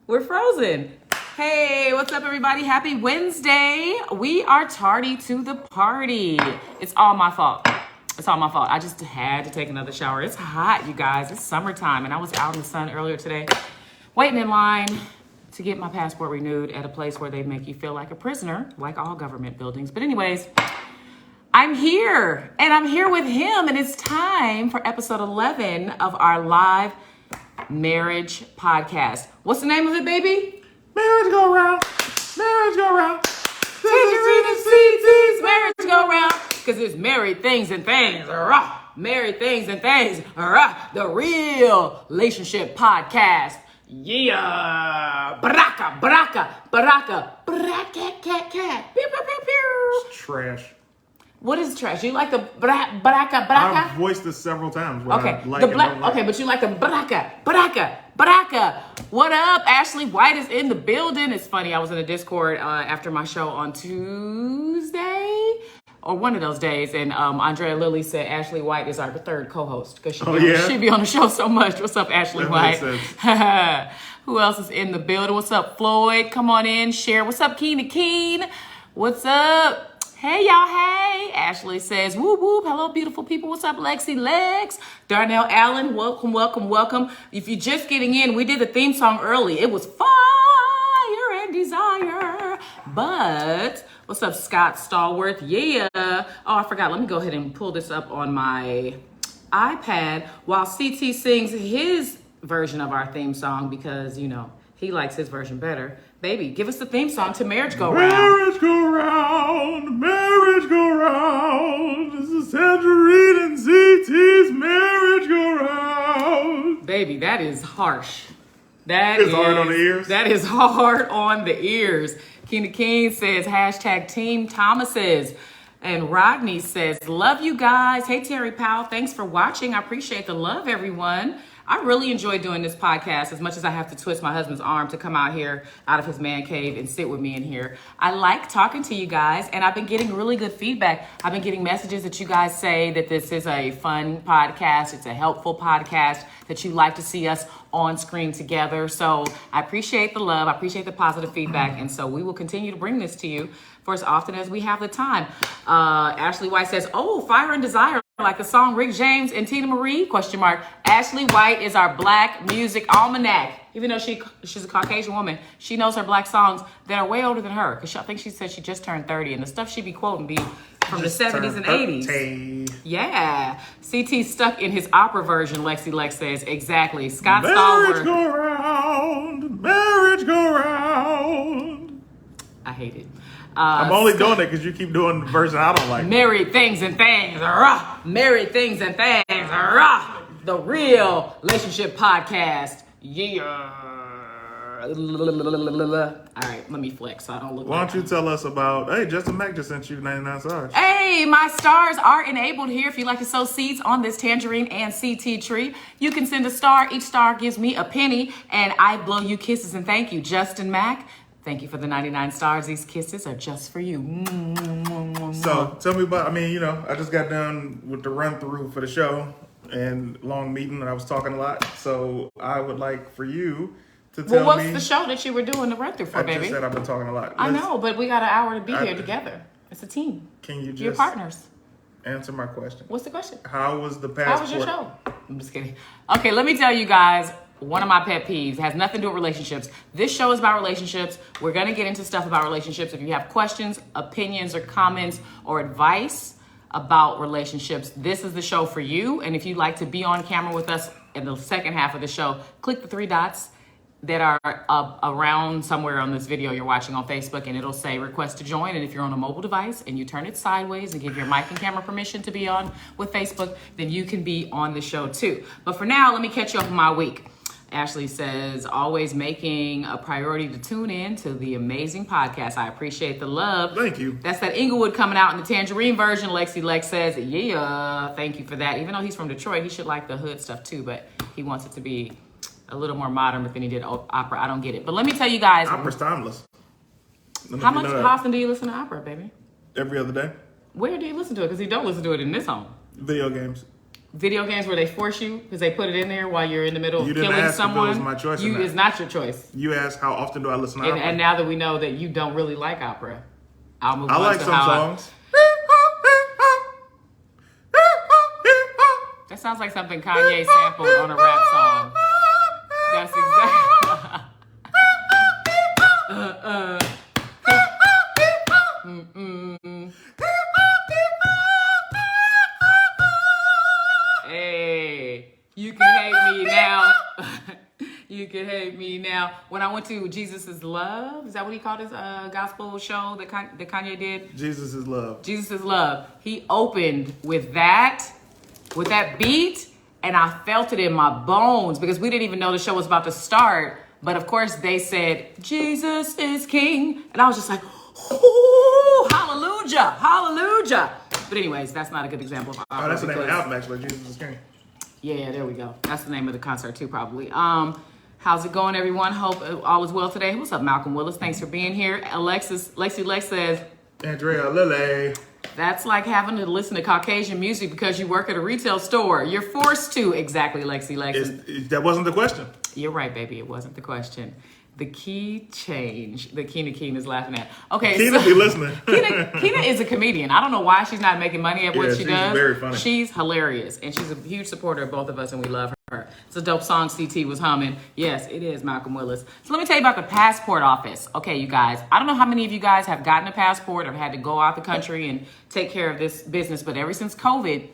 We're frozen. Hey, what's up, everybody? Happy Wednesday. We are tardy to the party. It's all my fault. It's all my fault. I just had to take another shower. It's hot, you guys. It's summertime, and I was out in the sun earlier today, waiting in line to get my passport renewed at a place where they make you feel like a prisoner, like all government buildings. But anyways, I'm here, and I'm here with him, and it's time for episode 11 of our live marriage podcast. What's the name of it, baby? Marriage go round. Marriage go round. Tanjareen and CT's marriage go round. Because it's married things and things. Married things and things. The real relationship podcast. Yeah. Baraka, baraka, baraka, baraka, cat, cat. Pew, pew, pew, pew. It's trash. What is trash? You like the baraka, baraka? I've voiced this several times. Okay, like the black. Okay, but you like the baraka, baraka, baraka. What up? Ashley White is in the building. It's funny. I was in a Discord after my show on Tuesday or one of those days, and Andrea Lilly said Ashley White is our third co-host because she be on the show so much. What's up, Ashley White? Who else is in the building? What's up, Floyd? Come on in, share. What's up, Keen to Keen? What's up? Hey, y'all. Hey. Ashley says, whoop, whoop. Hello, beautiful people. What's up, Lexi Lex? Darnell Allen, welcome, welcome, welcome. If you're just getting in, we did the theme song early. It was Fire and Desire. But what's up, Scott Stallworth? Yeah. Oh, I forgot. Let me go ahead and pull this up on my iPad while CT sings his version of our theme song because, you know, he likes his version better. Baby, give us the theme song to Marriage Go Round. Marriage go round, marriage go round. This is Tanjareen and CT's marriage go round. Baby, that is harsh. That is hard on the ears. That is hard on the ears. King King says, hashtag Team Thomases. And Rodney says, love you guys. Hey, Terry Powell, thanks for watching. I appreciate the love, everyone. I really enjoy doing this podcast as much as I have to twist my husband's arm to come out here out of his man cave and sit with me in here. I like talking to you guys, and I've been getting really good feedback. I've been getting messages that you guys say that this is a fun podcast. It's a helpful podcast, that you like to see us on screen together. So I appreciate the love. I appreciate the positive feedback. And so we will continue to bring this to you for as often as we have the time. Ashley White says, oh, Fire and Desire, like the song Rick James and Tina Marie, question mark. Ashley White is our Black music almanac. Even though she's a Caucasian woman, she knows her Black songs that are way older than her. Because I think she said she just turned 30, and the stuff she be quoting be from the 70s and 80s. Yeah. CT stuck in his opera version, Lexi Lex says. Exactly. Scott Stallworth. Marriage go round, marriage go round. I hate it. I'm only doing it because you keep doing the version I don't like. Married things and things. Married things and things. The real relationship podcast. Yeah. All right, let me flex so I don't look. Why don't you tell us about, hey, Justin Mack just sent you 99 stars. Hey, my stars are enabled here. If you'd like to sow seeds on this Tanjareen and CT tree, you can send a star. Each star gives me a penny, and I blow you kisses and thank you. Justin Mack, thank you for the 99 stars. These kisses are just for you. So tell me about, I just got done with the run through for the show and long meeting, and I was talking a lot. So I would like for you to tell me. Well, what's the show that you were doing the run through for, baby? I just said I've been talking a lot. I know, but we got an hour to be here together. It's a team. Can you just You're partners. Answer my question? What's the question? How was the passport? How was your show? I'm just kidding. Okay, let me tell you guys. One of my pet peeves has nothing to do with relationships. This show is about relationships. We're going to get into stuff about relationships. If you have questions, opinions, or comments, or advice about relationships, this is the show for you. And if you'd like to be on camera with us in the second half of the show, click the 3 dots that are around somewhere on this video you're watching on Facebook, and it'll say request to join. And if you're on a mobile device and you turn it sideways and give your mic and camera permission to be on with Facebook, then you can be on the show too. But for now, let me catch you up on my week. Ashley says, always making a priority to tune in to the amazing podcast. I appreciate the love. Thank you. That's that Inglewood coming out in the Tanjareen version. Lexi Lex says, yeah, thank you for that. Even though he's from Detroit, he should like the hood stuff too, but he wants it to be a little more modern, but then he did opera. I don't get it. But let me tell you guys. Opera's timeless. How often do you listen to opera, baby? Every other day. Where do you listen to it? Because you don't listen to it in this home. Video games. video games where they force you because they put it in there while you're in the middle of You didn't killing ask someone. if it was my choice or not. It's not your choice. You asked how often do I listen to opera? And now that we know that you don't really like opera, I'll move I on like to some how songs. That sounds like something Kanye sampled on a rap song. That's exactly. Hey, you can hate me now. You can hate me now. When I went to Jesus is Love, is that what he called his gospel show that Kanye did? Jesus is Love. Jesus is Love. He opened with that beat, and I felt it in my bones because we didn't even know the show was about to start. But of course, they said, Jesus is King. And I was just like, ooh, hallelujah, hallelujah. But anyways, that's not a good example of opera. Oh, that's the name of the album, actually. Jesus is King. Yeah, there we go. That's the name of the concert too, probably. How's it going, everyone? Hope all is well today. What's up, Malcolm Willis? Thanks for being here. Lexi Lex says, Andrea Lille. that's like having to listen to Caucasian music because you work at a retail store. You're forced to. Exactly, Lexi Lex. That wasn't the question. You're right, baby. It wasn't the question. The key change that Keena is laughing at. Okay, Keena be listening. Keena is a comedian. I don't know why she's not making money at what she does. She's very funny. She's hilarious, and she's a huge supporter of both of us, and we love her. It's a dope song CT was humming. Yes, it is Malcolm Willis. So let me tell you about the passport office. Okay, you guys. I don't know how many of you guys have gotten a passport or had to go out the country and take care of this business, but ever since COVID,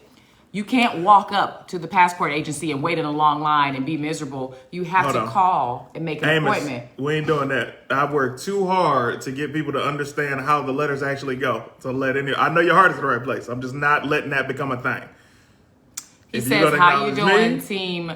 you can't walk up to the passport agency and wait in a long line and be miserable. You have to call and make an appointment. We ain't doing that. I worked too hard to get people to understand how the letters actually go. I know your heart is in the right place. I'm just not letting that become a thing. He says, how you doing, team?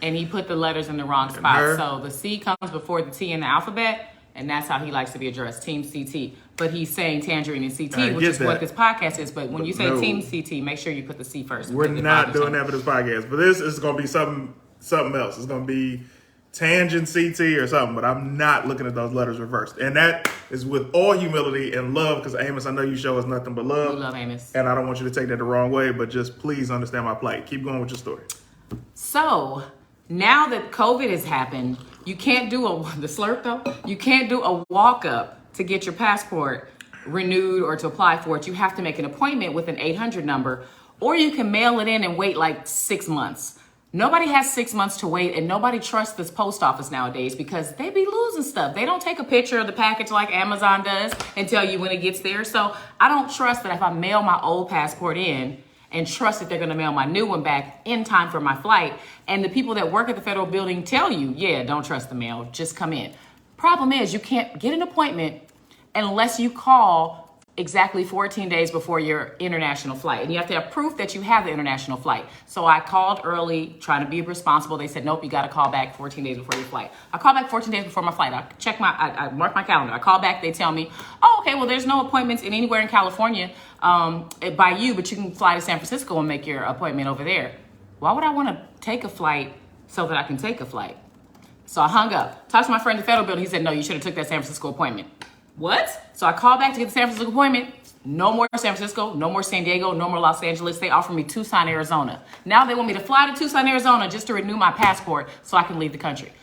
And he put the letters in the wrong spot. So the C comes before the T in the alphabet, and that's how he likes to be addressed, Team CT. But he's saying Tanjareen and CT, which is what this podcast is. But when you say Team CT, make sure you put the C first. We're not doing that for this podcast. But this is going to be something else. It's going to be Tangent CT or something. But I'm not looking at those letters reversed. And that is with all humility and love, because Amos, I know you show us nothing but love. We love Amos. And I don't want you to take that the wrong way, but just please understand my plight. Keep going with your story. So now that COVID has happened, you can't do the slurp though. You can't do a walk up to get your passport renewed or to apply for it. You have to make an appointment with an 800 number, or you can mail it in and wait like 6 months. Nobody has 6 months to wait, and nobody trusts this post office nowadays because they be losing stuff. They don't take a picture of the package like Amazon does and tell you when it gets there. So I don't trust that if I mail my old passport in and trust that they're going to mail my new one back in time for my flight. And the people that work at the federal building tell you, yeah, don't trust the mail, just come in. Problem is, you can't get an appointment unless you call exactly 14 days before your international flight. And you have to have proof that you have the international flight. So I called early, trying to be responsible. They said, nope, you got to call back 14 days before your flight. I called back 14 days before my flight. I mark my calendar. I call back, they tell me, oh, okay, well, there's no appointments anywhere in California by you, but you can fly to San Francisco and make your appointment over there. Why would I want to take a flight so that I can take a flight? So I hung up. Talked to my friend at the federal building. He said, no, you should have took that San Francisco appointment. What? So I called back to get the San Francisco appointment. No more San Francisco, no more San Diego, no more Los Angeles. They offered me Tucson, Arizona. Now they want me to fly to Tucson, Arizona just to renew my passport so I can leave the country.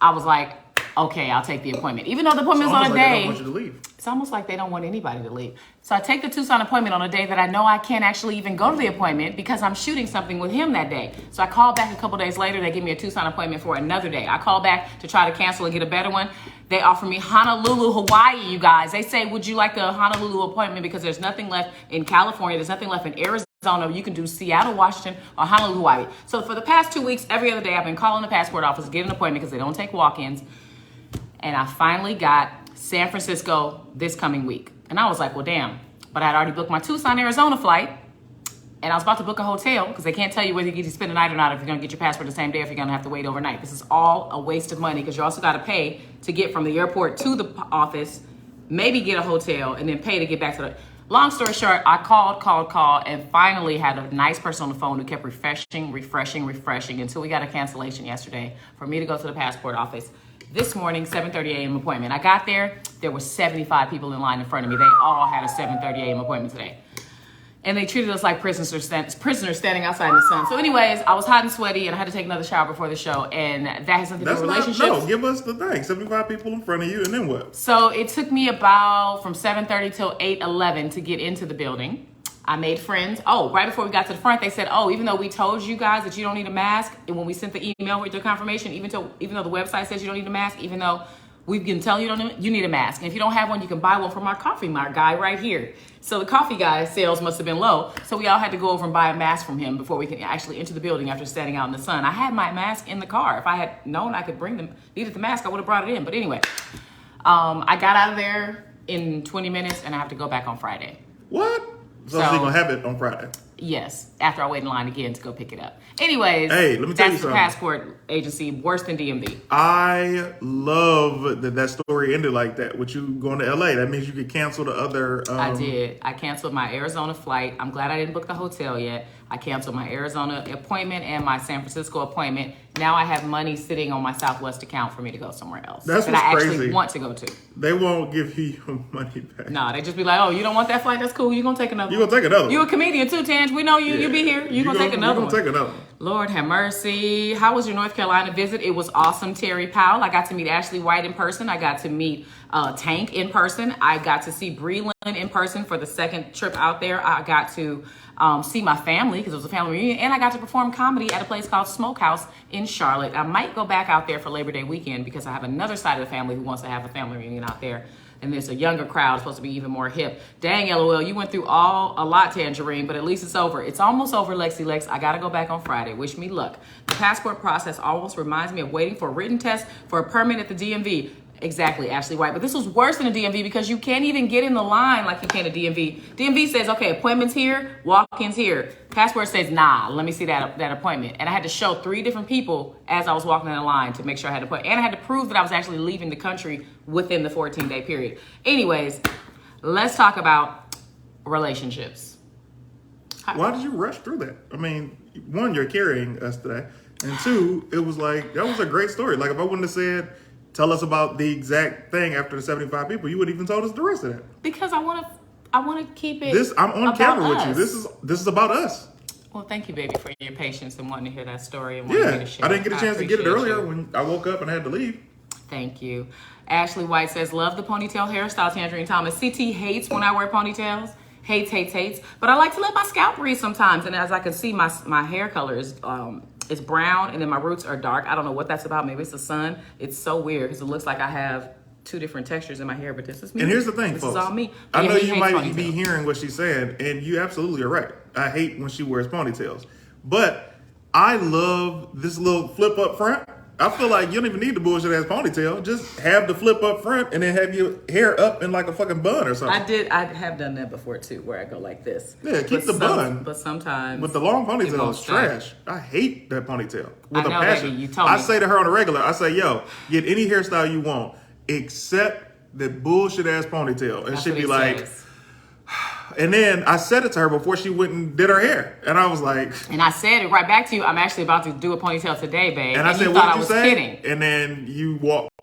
I was like, okay, I'll take the appointment. Even though the appointment's on a day. They don't want you to leave. It's almost like they don't want anybody to leave. So I take the Tucson appointment on a day that I know I can't actually even go to the appointment because I'm shooting something with him that day. So I call back a couple days later. They give me a Tucson appointment for another day. I call back to try to cancel and get a better one. They offer me Honolulu, Hawaii, you guys. They say, would you like the Honolulu appointment because there's nothing left in California. There's nothing left in Arizona. You can do Seattle, Washington, or Honolulu, Hawaii. So for the past 2 weeks, every other day, I've been calling the passport office to get an appointment because they don't take walk-ins. And I finally got San Francisco this coming week. And I was like, well, damn. But I'd already booked my Tucson, Arizona flight. And I was about to book a hotel because they can't tell you whether you get to spend the night or not if you're going to get your passport the same day or if you're going to have to wait overnight. This is all a waste of money because you also got to pay to get from the airport to the office, maybe get a hotel, and then pay to get back to the... Long story short, I called, and finally had a nice person on the phone who kept refreshing until we got a cancellation yesterday for me to go to the passport office. This morning, 7:30 a.m. appointment. I got there were 75 people in line in front of me. They all had a 7:30 a.m. appointment today. And they treated us like prisoners standing outside in the sun. So anyways, I was hot and sweaty and I had to take another shower before the show. And that has something to do with relationships. No, give us the thing. 75 people in front of you and then what? So it took me about from 7:30 till 8:11 to get into the building. I made friends. Oh, right before we got to the front, they said, oh, even though we told you guys that you don't need a mask, and when we sent the email with your confirmation, even though the website says you don't need a mask, even though we've been telling you need a mask. And if you don't have one, you can buy one from our coffee mart guy right here. So the coffee guy sales must have been low. So we all had to go over and buy a mask from him before we can actually enter the building after standing out in the sun. I had my mask in the car. If I had known I could needed the mask, I would have brought it in. But anyway, I got out of there in 20 minutes and I have to go back on Friday. What? So you're going to have it on Friday? Yes, after I wait in line again to go pick it up. Anyways, hey, let me tell you something. That's the passport agency, worse than DMV. I love that story ended like that with you going to LA. That means you could cancel the other. I did. I canceled my Arizona flight. I'm glad I didn't book the hotel yet. I canceled my Arizona appointment and my San Francisco appointment. Now I have money sitting on my Southwest account for me to go somewhere else. That's that what's I crazy. actually want to go to. They won't give you your money back. No, they just be like, oh, you don't want that flight? That's cool. You're going to take another one. You're going to take another one. You a comedian too, Tanj. We know you. You be here. You're going to take another one. You're going to take another one. Lord have mercy. How was your North Carolina visit? It was awesome, Terry Powell. I got to meet Ashley White in person. I got to meet Tank in person. I got to see Breland in person for the second trip out there. I got to see my family because it was a family reunion. And I got to perform comedy at a place called Smokehouse in Charlotte. I might go back out there for Labor Day weekend because I have another side of the family who wants to have a family reunion out there. And there's a younger crowd supposed to be even more hip. Dang, LOL, you went through a lot, Tanjareen, but at least it's over. It's almost over, Lexi Lex. I got to go back on Friday. Wish me luck. The passport process almost reminds me of waiting for a written test for a permit at the DMV. Exactly, Ashley White. But this was worse than a DMV because you can't even get in the line like you can at DMV. DMV says, okay, appointments here, walk-ins here. Passport says, nah, let me see that appointment. And I had to show 3 different people as I was walking in the line to make sure I had an appointment. And I had to prove that I was actually leaving the country within the 14-day period. Anyways, let's talk about relationships. Why did you rush through that? I mean, 1, you're carrying us today. And 2, it was like, that was a great story. Like if I wouldn't have said, tell us about the exact thing after the 75 people, you wouldn't even told us the rest of that. Because I want to keep it. I'm on camera with you. This is about us. Well, thank you, baby, for your patience and wanting to hear that story and wanting me to share. I didn't get a chance to get it earlier when I woke up and I had to leave. Thank you. Ashley White says, love the ponytail hairstyle, Tanjareen Thomas. CT hates when I wear ponytails. Hates. But I like to let my scalp breathe sometimes. And as I can see, my hair color is it's brown and then my roots are dark. I don't know what that's about. Maybe it's the sun. It's so weird because it looks like I have 2 different textures in my hair, but this is me. And here's the thing, folks. This is all me. I know you might be hearing what she's saying, and you absolutely are right. I hate when she wears ponytails. But I love this little flip up front. I feel like you don't even need the bullshit ass ponytail. Just have the flip up front and then have your hair up in like a fucking bun or something. I have done that before too, where I go like this. Yeah, keep the bun. But sometimes with the long ponytail is trash. I hate that ponytail with a passion. Baby, you told me. I say to her on a regular, I say, yo, get any hairstyle you want except that bullshit ass ponytail. And she'd be like, says. And then I said it to her before she went and did her hair. And I was like... And I said it right back to you. I'm actually about to do a ponytail today, babe. And I said, what did you say? Kidding. And then you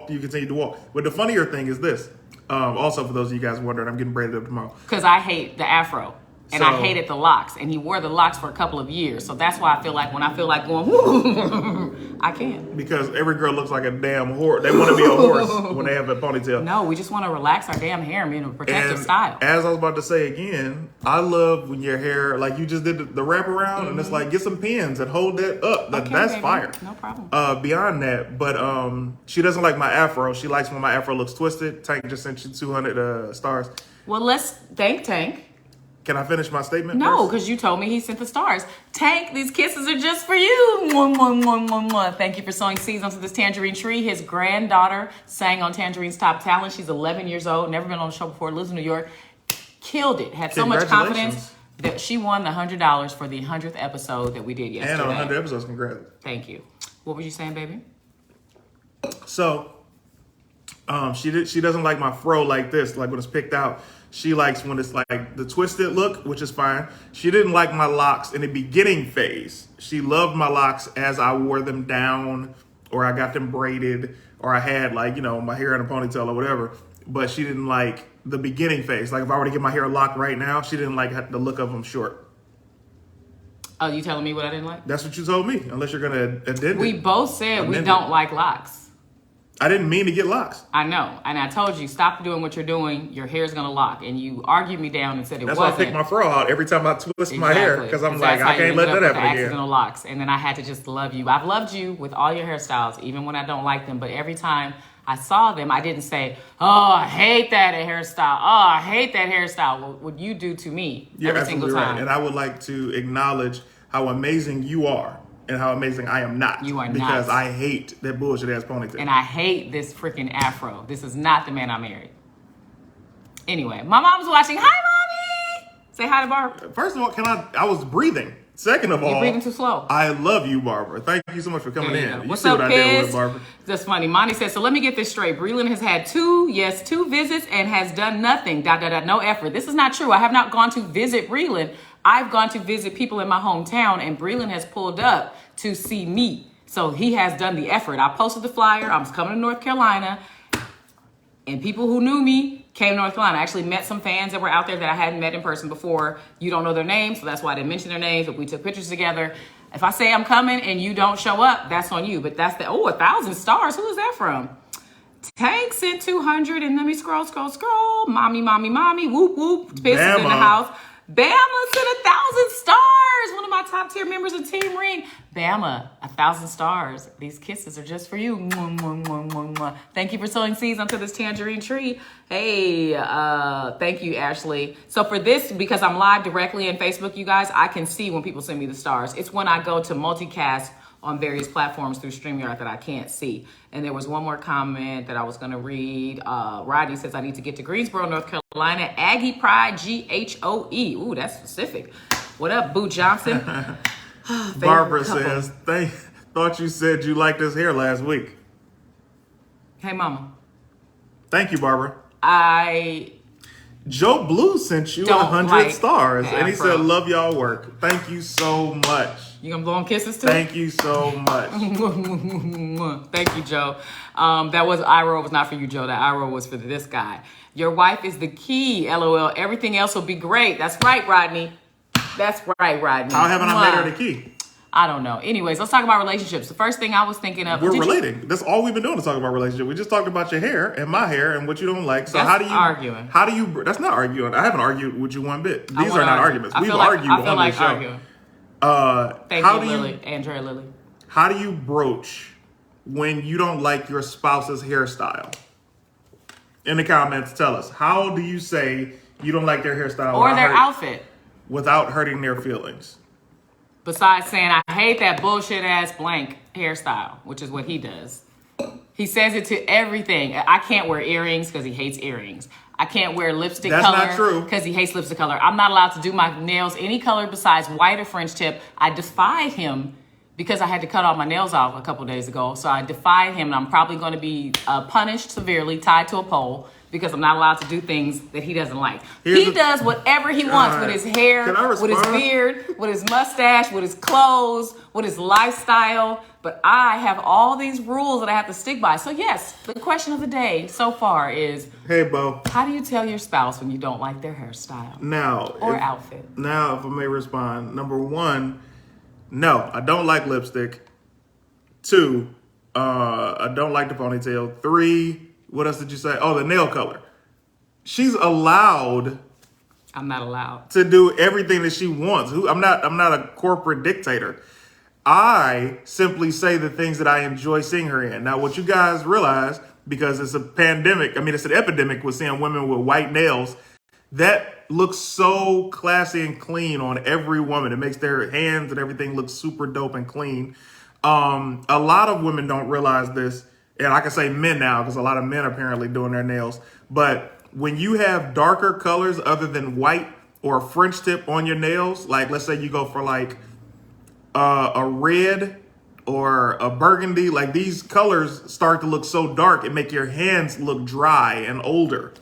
continued to walk. But the funnier thing is this. Also, for those of you guys wondering, I'm getting braided up tomorrow. Because I hate the afro. And I hated the locks. And he wore the locks for a couple of years. So that's why I feel like when I feel like going, woo, I can. Because every girl looks like a damn horse. They want to be a horse when they have a ponytail. No, we just want to relax our damn hair and be in a protective style. As I was about to say again, I love when your hair, like you just did the wraparound, and it's like, get some pins and hold that up. Okay, that's baby. fire. No problem. Beyond that, but she doesn't like my afro. She likes when my afro looks twisted. Tank just sent you 200 stars. Well, let's thank Tank. Can I finish my statement? No, because you told me he sent the stars. Tank, these kisses are just for you. Mwah, mwah, mwah, mwah, mwah. Thank you for sowing seeds onto this tangerine tree. His granddaughter sang on Tangereen's Top Talent. She's 11 years old, never been on the show before, lives in New York. Killed it. Had so much confidence that she won the $100 for the 100th episode that we did yesterday. And on 100 episodes, congrats. Thank you. What were you saying, baby? So, she doesn't like my fro like this, like when it's picked out. She likes when it's like the twisted look, which is fine. She didn't like my locks in the beginning phase. She loved my locks as I wore them down or I got them braided or I had like, my hair in a ponytail or whatever. but she didn't like the beginning phase. Like if I were to get my hair locked right now, she didn't like the look of them short. Oh, you telling me what I didn't like? That's what you told me, unless you're going to addend We it. both said we don't like locks. I didn't mean to get locks. I know. And I told you, stop doing what you're doing. Your hair's going to lock. And you argued me down and said it wasn't. That's why I pick my fro out every time I twist my hair. Because I'm like, I can't let that happen again. Accidental locks. And then I had to just love you. I've loved you with all your hairstyles, even when I don't like them. But every time I saw them, I didn't say, oh, I hate that hairstyle. Oh, I hate that hairstyle. What you do to me every single time. Right. And I would like to acknowledge how amazing you are. And how amazing I am not. You are not. Because I hate that bullshit ass ponytail. And I hate this freaking afro. This is not the man I married. Anyway, my mom's watching. Hi, Mommy! Say hi to Barbara. First of all, I was breathing. Second of all, you're breathing too slow. I love you, Barbara. Thank you so much for coming in. What's see up, what kids? I did with Barbara. That's funny. Monty says, so let me get this straight. Breland has had two visits and has done nothing. ... No effort. This is not true. I have not gone to visit Breland. I've gone to visit people in my hometown, and Breland has pulled up to see me. So he has done the effort. I posted the flyer. I was coming to North Carolina, and people who knew me came to North Carolina. I actually met some fans that were out there that I hadn't met in person before. You don't know their names, so that's why I didn't mention their names, but we took pictures together. If I say I'm coming and you don't show up, that's on you. But that's 1,000 stars. Who is that from? Tank sent 200, and let me scroll. Mommy, whoop, whoop. Piss is in the house. Bama sent 1,000 stars. One of my top tier members of Team Ring. Bama, 1,000 stars. These kisses are just for you. Mwah, mwah, mwah, mwah, mwah. Thank you for sowing seeds onto this tangerine tree. Hey, thank you, Ashley. So for this, because I'm live directly in Facebook, you guys, I can see when people send me the stars. It's when I go to multicast on various platforms through StreamYard that I can't see. And there was one more comment that I was going to read. Rodney says, I need to get to Greensboro, North Carolina. Aggie Pride, GHOE. Ooh, that's specific. What up, Boo Johnson? Barbara says, thought you said you liked his hair last week. Hey, Mama. Thank you, Barbara. Joe Blue sent you 100 stars. And he said, love y'all work. Thank you so much. You gonna blow him kisses too? Thank you so much. Thank you, Joe. That was eye roll was not for you, Joe. That eye roll was for this guy. Your wife is the key. LOL. Everything else will be great. That's right, Rodney. That's right, Rodney. How haven't I made her the key? I don't know. Anyways, let's talk about relationships. The first thing I was thinking of. We're relating. That's all we've been doing to talk about relationship. We just talked about your hair and my hair and what you don't like. So that's arguing? How do you? That's not arguing. I haven't argued with you one bit. These are not arguments. We've argued on this show. Arguing. Thank you, Lily. Andrea Lily. How do you broach when you don't like your spouse's hairstyle? In the comments, tell us. How do you say you don't like their hairstyle or their outfit without hurting their feelings? Besides saying, I hate that bullshit ass blank hairstyle, which is what he does. He says it to everything. I can't wear earrings because he hates earrings. I can't wear lipstick color. That's not true. Because he hates lipstick color. I'm not allowed to do my nails any color besides white or French tip. I defy him because I had to cut all my nails off a couple days ago. So I defy him, and I'm probably going to be punished severely, tied to a pole, because I'm not allowed to do things that he doesn't like. He does whatever he wants with his hair, with his beard, with his mustache, with his clothes, with his lifestyle. But I have all these rules that I have to stick by. So yes, the question of the day so far is, hey, Bo, how do you tell your spouse when you don't like their hairstyle or outfit? Now, if I may respond, number one, no, I don't like lipstick. 2, I don't like the ponytail. 3, what else did you say? Oh, the nail color. She's allowed. I'm not allowed to do everything that she wants. I'm not a corporate dictator. I simply say the things that I enjoy seeing her in. Now, what you guys realize, because it's a pandemic, it's an epidemic with seeing women with white nails, that looks so classy and clean on every woman. It makes their hands and everything look super dope and clean. A lot of women don't realize this, and I can say men now because a lot of men are apparently doing their nails. But when you have darker colors other than white or a French tip on your nails, like let's say you go for like a red or a burgundy, like these colors start to look so dark, it make your hands look dry and older.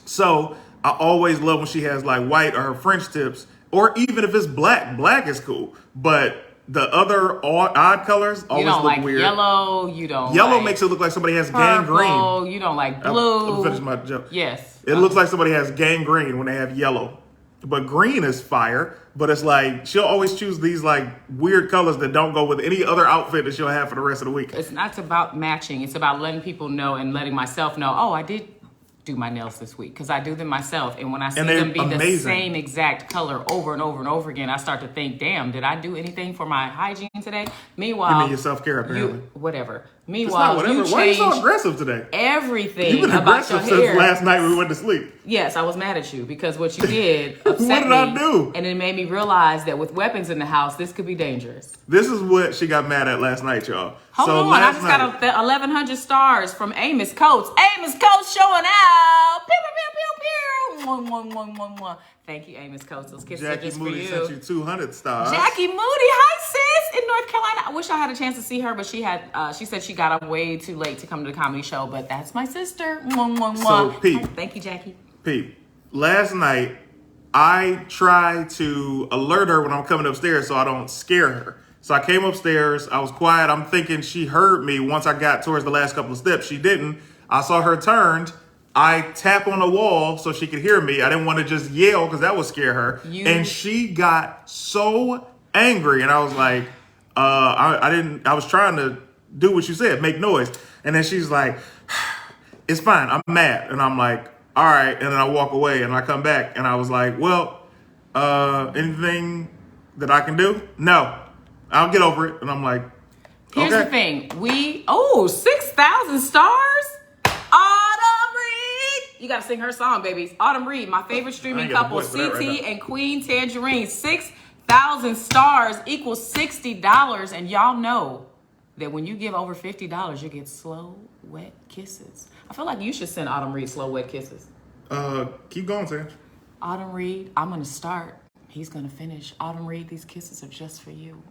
So I always love when she has like white or her French tips, or even if it's black. Black is cool, but the other odd colors always You don't look like weird. yellow. You don't. Yellow like makes it look like somebody has purple. gangrene. You don't like blue. I'm finishing my joke. Yes. It looks like somebody has gangrene when they have yellow. But green is fire. But it's like she'll always choose these like weird colors that don't go with any other outfit that she'll have for the rest of the week. It's not about matching. It's about letting people know and letting myself know, oh, I did do my nails this week because I do them myself. And when I see them be the same exact color over and over and over again, I start to think, damn, did I do anything for my hygiene today? Meanwhile, You mean your self-care, apparently. Whatever. It's Meanwhile, not whatever. you Why are you so change aggressive today? everything You've been about your aggressive hair. since last night we went to sleep. Yes, I was mad at you because what you did upset What did me. I do? And it made me realize that with weapons in the house, this could be dangerous. This is what she got mad at last night, y'all. Hold on, I just got 1,100 stars from Amos Coates. Amos Coates showing out. Pew, pew, pew, pew, pew. Mwah, mwah, mwah, mwah, mwah. Thank you, Amos Coates. Those kisses are Jackie just Moody for you. sent you 200 stars. Jackie Moody, hi sis, in North Carolina. I wish I had a chance to see her, but she said she got up way too late to come to the comedy show. But that's my sister. Mwah, mwah, mwah. So, Pete. Thank you, Jackie. Pete, last night I tried to alert her when I'm coming upstairs so I don't scare her. So I came upstairs. I was quiet. I'm thinking she heard me once I got towards the last couple of steps. She didn't. I saw her turned. I tap on the wall so she could hear me. I didn't want to just yell because that would scare her. And she got so angry. And I was like, I was trying to do what you said, make noise. And then she's like, it's fine. I'm mad. And I'm like, all right. And then I walk away and I come back and I was like, well, anything that I can do? No, I'll get over it. And I'm like, Here's okay. the thing. 6,000 stars? Autumn Reed. You got to sing her song, babies. Autumn Reed, my favorite streaming couple, CT and Queen Tanjareen. 6,000 stars equals $60. And y'all know that when you give over $50, you get slow, wet kisses. I feel like you should send Autumn Reed slow, wet kisses. Keep going, Sam. Autumn Reed, I'm going to start. He's going to finish. Autumn Reed, these kisses are just for you.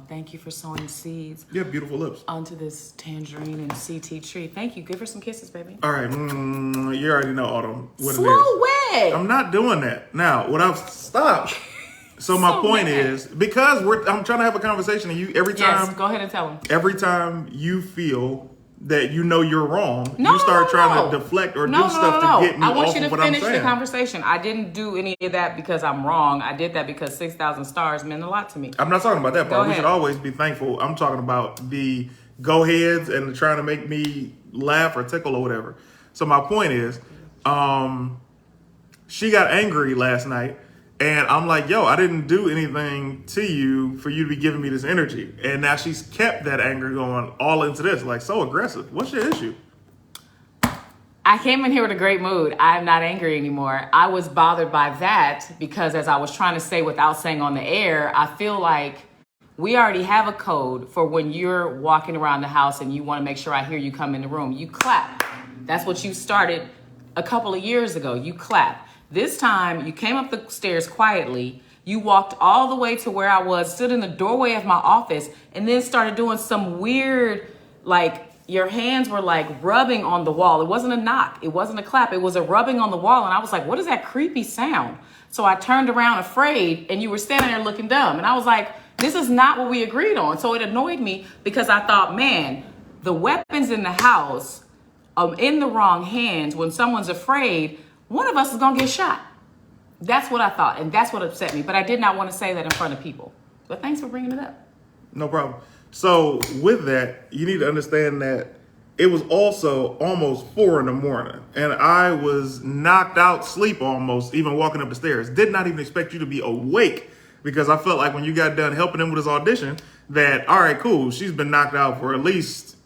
Thank you for sowing seeds. You have beautiful lips. Onto this tangerine and CT tree. Thank you. Give her some kisses, baby. All right. You already know, Autumn, what it is. Slow wet. I'm not doing that. Now, what I've stopped. So my point is, because I'm trying to have a conversation and you every time. Yes, go ahead and tell him. Every time you feel that you know you're wrong, No, you start no, trying no. to deflect or No, do stuff to get me I want off you of to what I'm finish the saying. conversation. I didn't do any of that because I'm wrong. I did that because 6,000 stars meant a lot to me. I'm not talking about that Go part. We ahead. should always be thankful. I'm talking about the go-aheads and trying to make me laugh or tickle or whatever. So my point is, she got angry last night. And I'm like, yo, I didn't do anything to you for you to be giving me this energy. And now she's kept that anger going all into this, like so aggressive. What's your issue? I came in here with a great mood. I'm not angry anymore. I was bothered by that because as I was trying to say without saying on the air, I feel like we already have a code for when you're walking around the house and you want to make sure I hear you come in the room. You clap. That's what you started a couple of years ago. You clap. This time, you came up the stairs quietly, you walked all the way to where I was, stood in the doorway of my office, and then started doing some weird, like, your hands were like rubbing on the wall. It wasn't a knock. It wasn't a clap. It was a rubbing on the wall, and I was like, what is that creepy sound? So I turned around afraid, and you were standing there looking dumb, and I was like, this is not what we agreed on. So it annoyed me because I thought, man, the weapons in the house are in the wrong hands. When someone's afraid, one of us is going to get shot. That's what I thought, and that's what upset me. But I did not want to say that in front of people. But thanks for bringing it up. No problem. So with that, you need to understand that it was also almost 4 a.m. and I was knocked out sleep almost, even walking up the stairs. Did not even expect you to be awake because I felt like when you got done helping him with his audition that, all right, cool, she's been knocked out for at least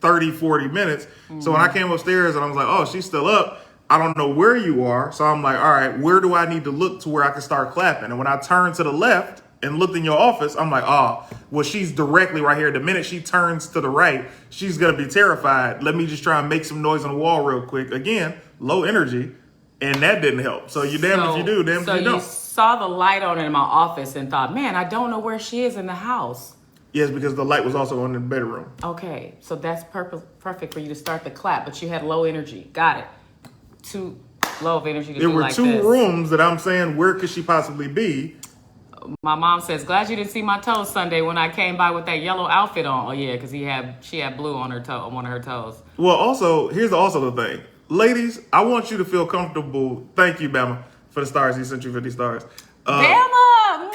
30, 40 minutes. Mm-hmm. So when I came upstairs and I was like, oh, she's still up. I don't know where you are. So I'm like, all right, where do I need to look to where I can start clapping? And when I turned to the left and looked in your office, I'm like, oh, well, she's directly right here. The minute she turns to the right, she's going to be terrified. Let me just try and make some noise on the wall real quick. Again, low energy. And that didn't help. So you damn if you do, damn if you don't. So you saw the light on in my office and thought, man, I don't know where she is in the house. Yes, because the light was also on in the bedroom. Okay, so that's perfect for you to start the clap, but you had low energy. Got it. low of energy to There be were like two this. rooms that I'm saying, where could she possibly be? My mom says, glad you didn't see my toes Sunday when I came by with that yellow outfit on. Oh yeah, because she had blue on her toe on one of her toes. Well, also, here's also the thing. Ladies, I want you to feel comfortable. Thank you, Bama, for the stars. He sent you 50 stars. Bama!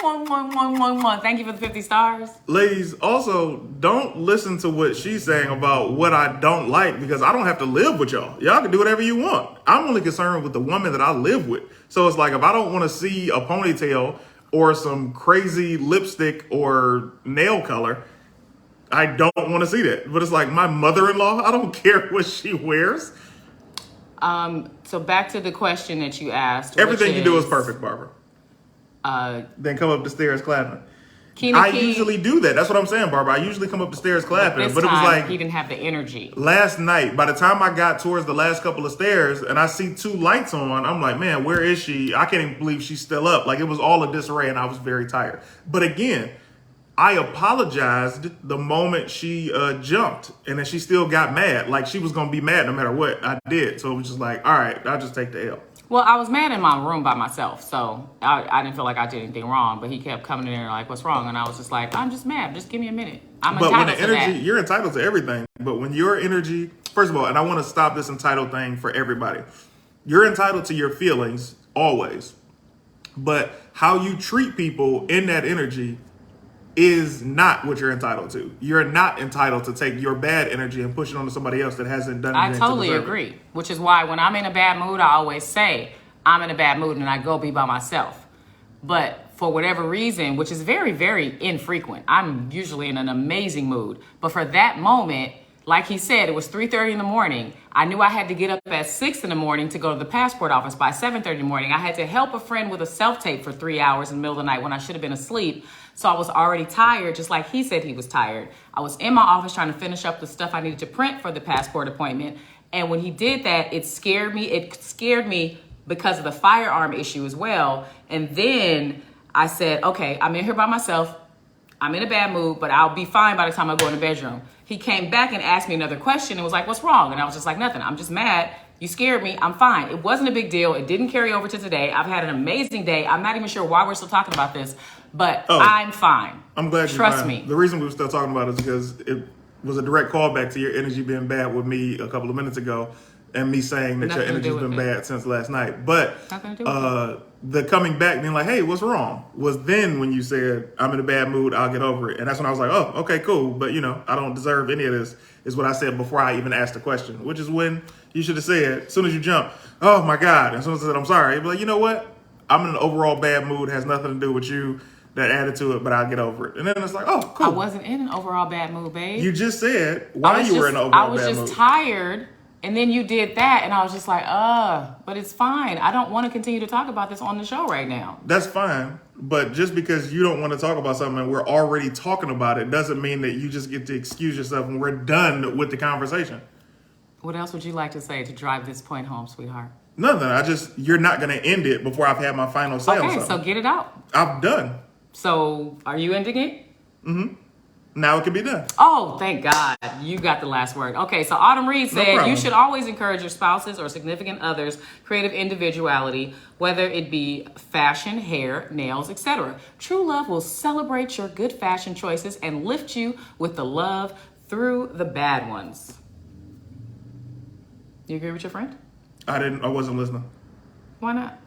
Mwah, mwah, mwah, mwah, mwah. Thank you for the 50 stars. Ladies, also, don't listen to what she's saying about what I don't like, because I don't have to live with y'all. Y'all can do whatever you want. I'm only concerned with the woman that I live with. So it's like, if I don't want to see a ponytail or some crazy lipstick or nail color, I don't want to see that. But it's like, my mother-in-law, I don't care what she wears. So back to the question that you asked. Everything you do is perfect, Barbara. Then come up the stairs clapping. I usually do that. That's what I'm saying, Barbara. I usually come up the stairs clapping. But it was like, he didn't have the energy. Last night, by the time I got towards the last couple of stairs and I see two lights on, I'm like, man, where is she? I can't even believe she's still up. Like, it was all a disarray and I was very tired. But again, I apologized the moment she jumped, and then she still got mad. Like, she was going to be mad no matter what I did. So it was just like, all right, I'll just take the L. Well, I was mad in my room by myself, so I didn't feel like I did anything wrong. But he kept coming in there like, what's wrong? And I was just like, I'm just mad. Just give me a minute. I'm entitled to that. You're entitled to everything. But when your energy, first of all, and I want to stop this entitled thing for everybody. You're entitled to your feelings always. But how you treat people in that energy is not what you're entitled to. You're not entitled to take your bad energy and push it onto somebody else that hasn't done anything. I totally agree, which is why when I'm in a bad mood, I always say I'm in a bad mood and I go be by myself. But for whatever reason, which is very, very infrequent, I'm usually in an amazing mood. But for that moment, like he said, it was 3:30 in the morning. I knew I had to get up at 6 in the morning to go to the passport office by 7:30 in the morning. I had to help a friend with a self-tape for 3 hours in the middle of the night when I should have been asleep. So I was already tired, just like he said he was tired. I was in my office trying to finish up the stuff I needed to print for the passport appointment. And when he did that, it scared me. It scared me because of the firearm issue as well. And then I said, okay, I'm in here by myself. I'm in a bad mood, but I'll be fine by the time I go in the bedroom. He came back and asked me another question and was like, what's wrong? And I was just like, nothing. I'm just mad. You scared me. I'm fine. It wasn't a big deal. It didn't carry over to today. I've had an amazing day. I'm not even sure why we're still talking about this, but I'm fine. I'm glad you're Trust fine. me. The reason we were still talking about it is because it was a direct callback to your energy being bad with me a couple of minutes ago, and me saying that your energy's been bad since last night. But the coming back being like, hey, what's wrong? Was then when you said, I'm in a bad mood, I'll get over it. And that's when I was like, oh, okay, cool. But, I don't deserve any of this, is what I said before I even asked the question, which is when you should have said, as soon as you jump, oh my God. And as soon as I said, I'm sorry, you'd be like, you know what? I'm in an overall bad mood, has nothing to do with you, that added to it, but I'll get over it. And then it's like, oh, cool. I wasn't in an overall bad mood, babe. You just said why you were in an overall bad mood. I was just tired. And then you did that, and I was just like, but it's fine. I don't want to continue to talk about this on the show right now. That's fine. But just because you don't want to talk about something and we're already talking about it doesn't mean that you just get to excuse yourself when we're done with the conversation. What else would you like to say to drive this point home, sweetheart? Nothing. You're not going to end it before I've had my final say on something. Okay, so get it out. I'm done. So are you ending it? Mm-hmm. Now it can be done. Oh, thank God. You got the last word. Okay, so Autumn Reed said, you should always encourage your spouses or significant others' creative individuality, whether it be fashion, hair, nails, etc. True love will celebrate your good fashion choices and lift you with the love through the bad ones. You agree with your friend? I wasn't listening. Why not?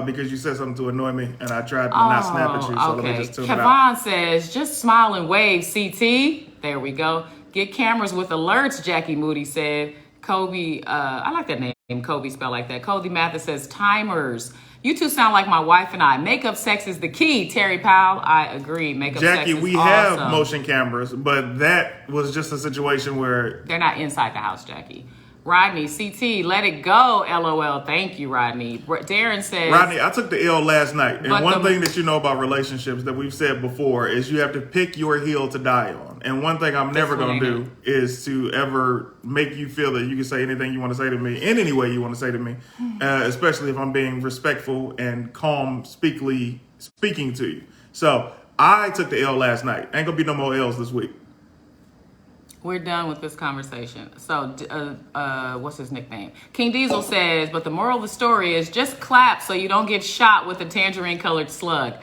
Because you said something to annoy me, and I tried to not snap at you, so let me just tune it Kevon out. says, just smile and wave, CT. There we go. Get cameras with alerts, Jackie Moody said. Kobe, I like that name, Kobe spelled like that. Cody Mathis says, timers. You two sound like my wife and I. Makeup sex is the key, Terry Powell. I agree. Makeup sex is awesome. Jackie, we have motion cameras, but that was just a situation where... They're not inside the house, Jackie. Rodney, CT, let it go, LOL. Thank you, Rodney. Darren says... Rodney, I took the L last night. And one thing that you know about relationships that we've said before is you have to pick your hill to die on. And one thing I'm never going to do is to ever make you feel that you can say anything you want to say to me in any way you want to say to me, especially if I'm being respectful and calm, speaking to you. So I took the L last night. Ain't going to be no more L's this week. We're done with this conversation. So, what's his nickname? King Diesel says, but the moral of the story is just clap so you don't get shot with a tangerine colored slug.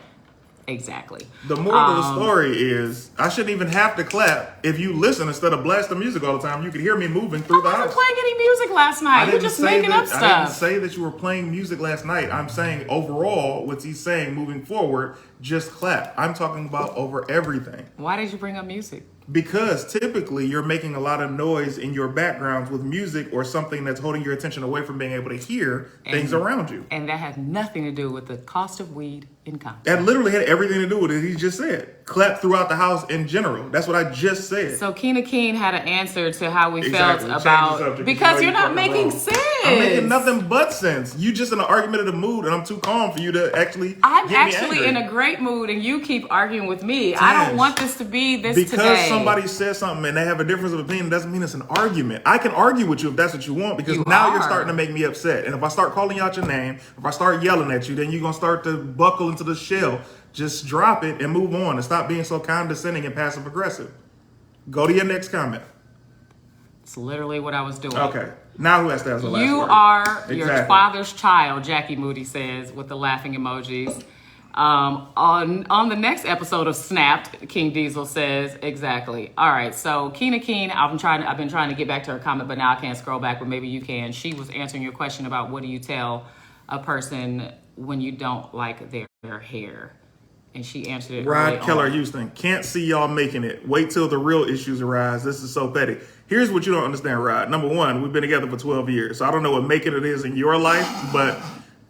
Exactly. The moral of the story is I shouldn't even have to clap. If you listen instead of blasting music all the time, you can hear me moving through the I house. wasn't playing any music last night. You're just making up stuff. I didn't say that you were playing music last night. I'm saying overall, what he's saying moving forward, just clap. I'm talking about over everything. Why did you bring up music? Because typically you're making a lot of noise in your backgrounds with music or something that's holding your attention away from being able to hear things around you. And that had nothing to do with the cost of weed in Compton. That literally had everything to do with it. He just said clap throughout the house in general. That's what I just said. So Keena Keen had an answer to how we Exactly. felt Change the about subject, because you you're know not making fucking sense. I'm making nothing but sense. You just in an argumentative mood, and I'm too calm for you to actually. I'm get me actually angry. in a great mood, and you keep arguing with me. I don't want this to be this because today. somebody says something and they have a difference of opinion doesn't mean it's an argument. I can argue with you if that's what you want because now you're starting to make me upset. And if I start calling out your name, if I start yelling at you, then you're gonna start to buckle into the shell. Just drop it and move on and stop being so condescending and passive aggressive. Go to your next comment. It's literally what I was doing. Okay. Now who has to have the last You word? are your Exactly. father's child, Jackie Moody says with the laughing emojis. On the next episode of Snapped, King Diesel says exactly. All right, so Keena Keen, I've been trying to get back to her comment, but now I can't scroll back, but maybe you can. She was answering your question about what do you tell a person when you don't like their hair. And she answered it. Rod Keller, Houston. Can't see y'all making it. Wait till the real issues arise. This is so petty. Here's what you don't understand, Rod. Number one, we've been together for 12 years. So I don't know what making it is in your life, but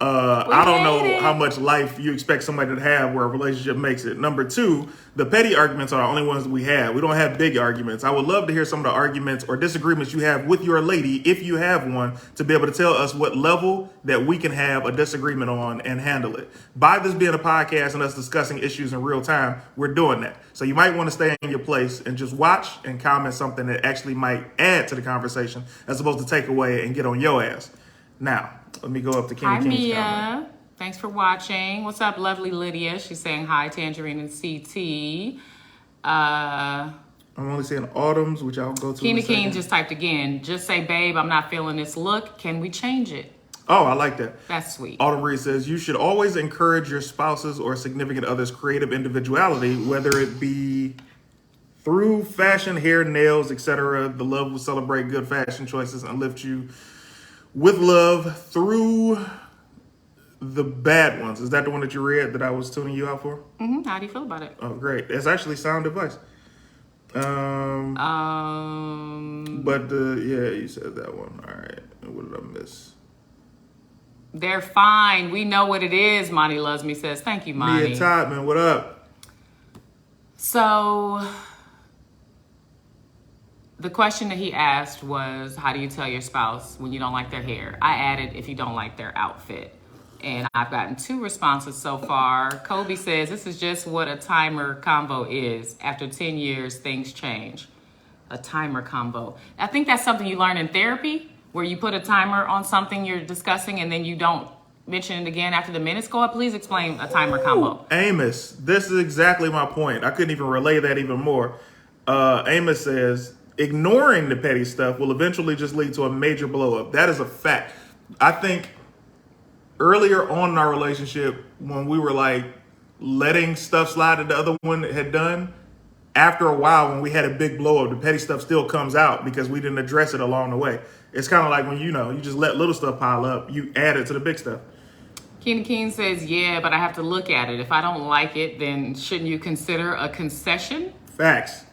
I don't know how much life you expect somebody to have where a relationship makes it. Number two, the petty arguments are the only ones that we have. We don't have big arguments. I would love to hear some of the arguments or disagreements you have with your lady, if you have one, to be able to tell us what level that we can have a disagreement on and handle it. By this being a podcast and us discussing issues in real time, we're doing that. So you might want to stay in your place and just watch and comment something that actually might add to the conversation as opposed to take away and get on your ass. Now, let me go up to King Hi, King's Mia. comment. Thanks for watching. What's up, lovely Lydia? She's saying hi, Tanjareen and CT. I'm only saying Autumn's, which I'll go to. Keena King just typed again. Just say, babe, I'm not feeling this look. Can we change it? Oh, I like that. That's sweet. Autumn Reed says, you should always encourage your spouse's or significant other's creative individuality, whether it be through fashion, hair, nails, etc. The love will celebrate good fashion choices and lift you with love through the bad ones. Is that the one that you read that I was tuning you out for? Mm-hmm. How do you feel about it? Oh, great. It's actually sound advice. But you said that one. All right. What did I miss? They're fine. We know what it is, Monty Loves Me says. Thank you, Monty. Mia Todman, what up? So the question that he asked was, how do you tell your spouse when you don't like their hair? I added, if you don't like their outfit. And I've gotten 2 responses so far. Kobe says, this is just what a timer combo is. After 10 years, things change. A timer combo. I think that's something you learn in therapy, where you put a timer on something you're discussing and then you don't mention it again after the minutes go up. Please explain a timer combo. Amos, this is exactly my point. I couldn't even relay that even more. Amos says, ignoring the petty stuff will eventually just lead to a major blow up. That is a fact. I think earlier on in our relationship, when we were like letting stuff slide that the other one had done, after a while, when we had a big blow up, the petty stuff still comes out because we didn't address it along the way. It's kind of like when, you just let little stuff pile up, you add it to the big stuff. Keena Keen says, yeah, but I have to look at it. If I don't like it, then shouldn't you consider a concession? Facts.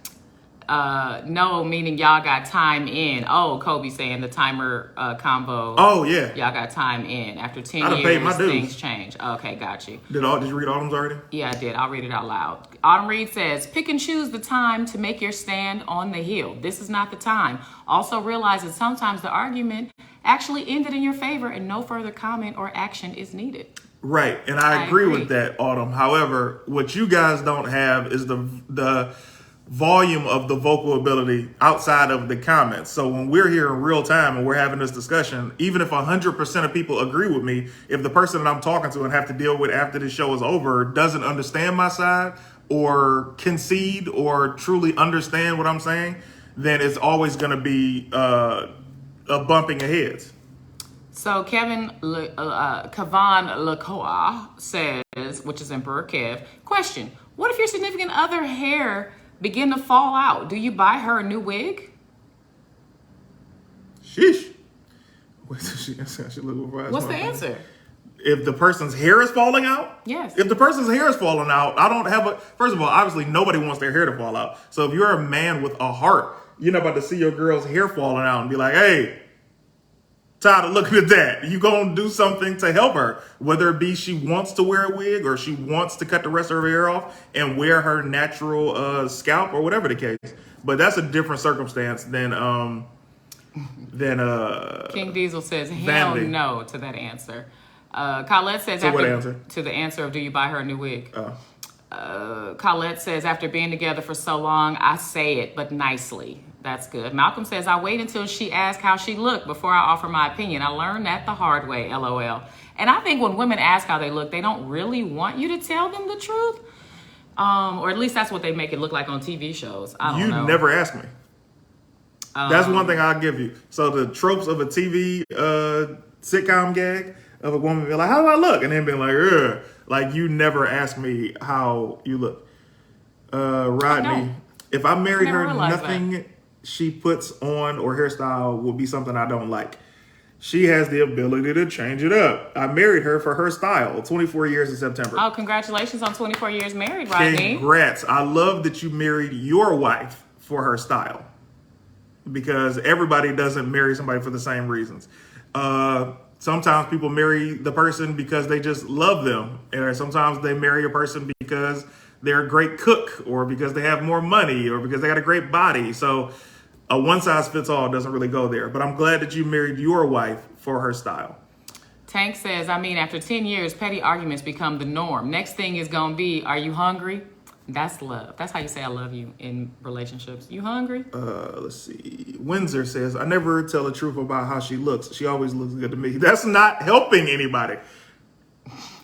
No, meaning y'all got time in. Oh, Kobe saying the timer combo. Oh, yeah. Y'all got time in. After 10 I done paid my years, dues. things change. Okay, got you. Did you read Autumn's already? Yeah, I did. I'll read it out loud. Autumn Reed says, pick and choose the time to make your stand on the hill. This is not the time. Also realize that sometimes the argument actually ended in your favor and no further comment or action is needed. Right, and I agree with that, Autumn. However, what you guys don't have is the volume of the vocal ability outside of the comments. So when we're here in real time and we're having this discussion, even if 100% of people agree with me, if the person that I'm talking to and have to deal with after this show is over doesn't understand my side or concede or truly understand what I'm saying, then it's always going to be a bumping of heads. So Kavan Lakoa says, which is Emperor Kev, question, what if your significant other hair begin to fall out? Do you buy her a new wig? Sheesh. What's the answer? If the person's hair is falling out? Yes. If the person's hair is falling out, I don't have first of all, obviously nobody wants their hair to fall out. So if you're a man with a heart, you're not about to see your girl's hair falling out and be like, hey, tired of looking at that. You gonna do something to help her, whether it be she wants to wear a wig or she wants to cut the rest of her hair off and wear her natural scalp or whatever the case. But that's a different circumstance than King Diesel says hell vanity. no to that answer. Colette says So what answer? To the answer of do you buy her a new wig? Colette says after being together for so long, I say it, but nicely. That's good. Malcolm says I wait until she asks how she looked before I offer my opinion. I learned that the hard way, LOL. And I think when women ask how they look, they don't really want you to tell them the truth. Or at least that's what they make it look like on TV shows. I don't know. You never ask me. That's one thing I'll give you. So the tropes of a TV sitcom gag of a woman being like, how do I look? And then being like, ugh. Like, you never ask me how you look. Rodney, if I married her, nothing she puts on or hairstyle will be something I don't like. She has the ability to change it up. I married her for her style. 24 years in September. Oh, congratulations on 24 years married, Rodney. Congrats. I love that you married your wife for her style. Because everybody doesn't marry somebody for the same reasons. Sometimes people marry the person because they just love them. And sometimes they marry a person because they're a great cook or because they have more money or because they got a great body. So a one size fits all doesn't really go there. But I'm glad that you married your wife for her style. Tank says, I mean, after 10 years, petty arguments become the norm. Next thing is going to be, are you hungry? That's love. That's how you say I love you in relationships. You hungry? Let's see. Windsor says, I never tell the truth about how she looks. She always looks good to me. That's not helping anybody.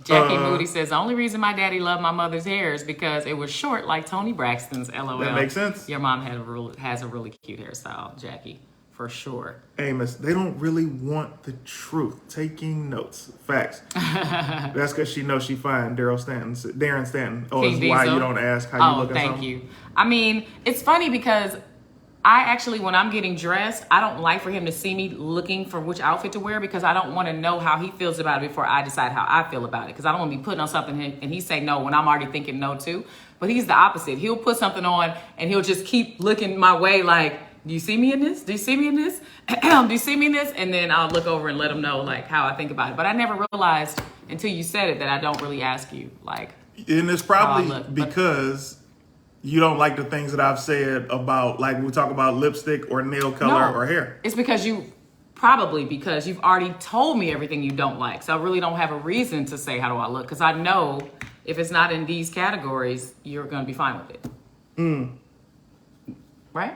Jackie Moody says, the only reason my daddy loved my mother's hair is because it was short like Toni Braxton's, LOL. That makes sense. Your mom has a really cute hairstyle, Jackie, for sure. Amos, they don't really want the truth. Taking notes. Facts. That's because she knows she fine. Darren Stanton. Oh, King is Diesel. why you don't ask how you look at something? Thank you. I mean, it's funny because I actually, when I'm getting dressed, I don't like for him to see me looking for which outfit to wear because I don't want to know how he feels about it before I decide how I feel about it. Because I don't want to be putting on something and he say no when I'm already thinking no too. But he's the opposite. He'll put something on and he'll just keep looking my way like, do you see me in this? Do you see me in this? Do you see me in this? And then I'll look over and let him know like how I think about it. But I never realized until you said it that I don't really ask you like. And it's probably because you don't like the things that I've said about, like we talk about lipstick or nail color or hair. It's because you've already told me everything you don't like. So I really don't have a reason to say, how do I look? Because I know if it's not in these categories, you're going to be fine with it. Right?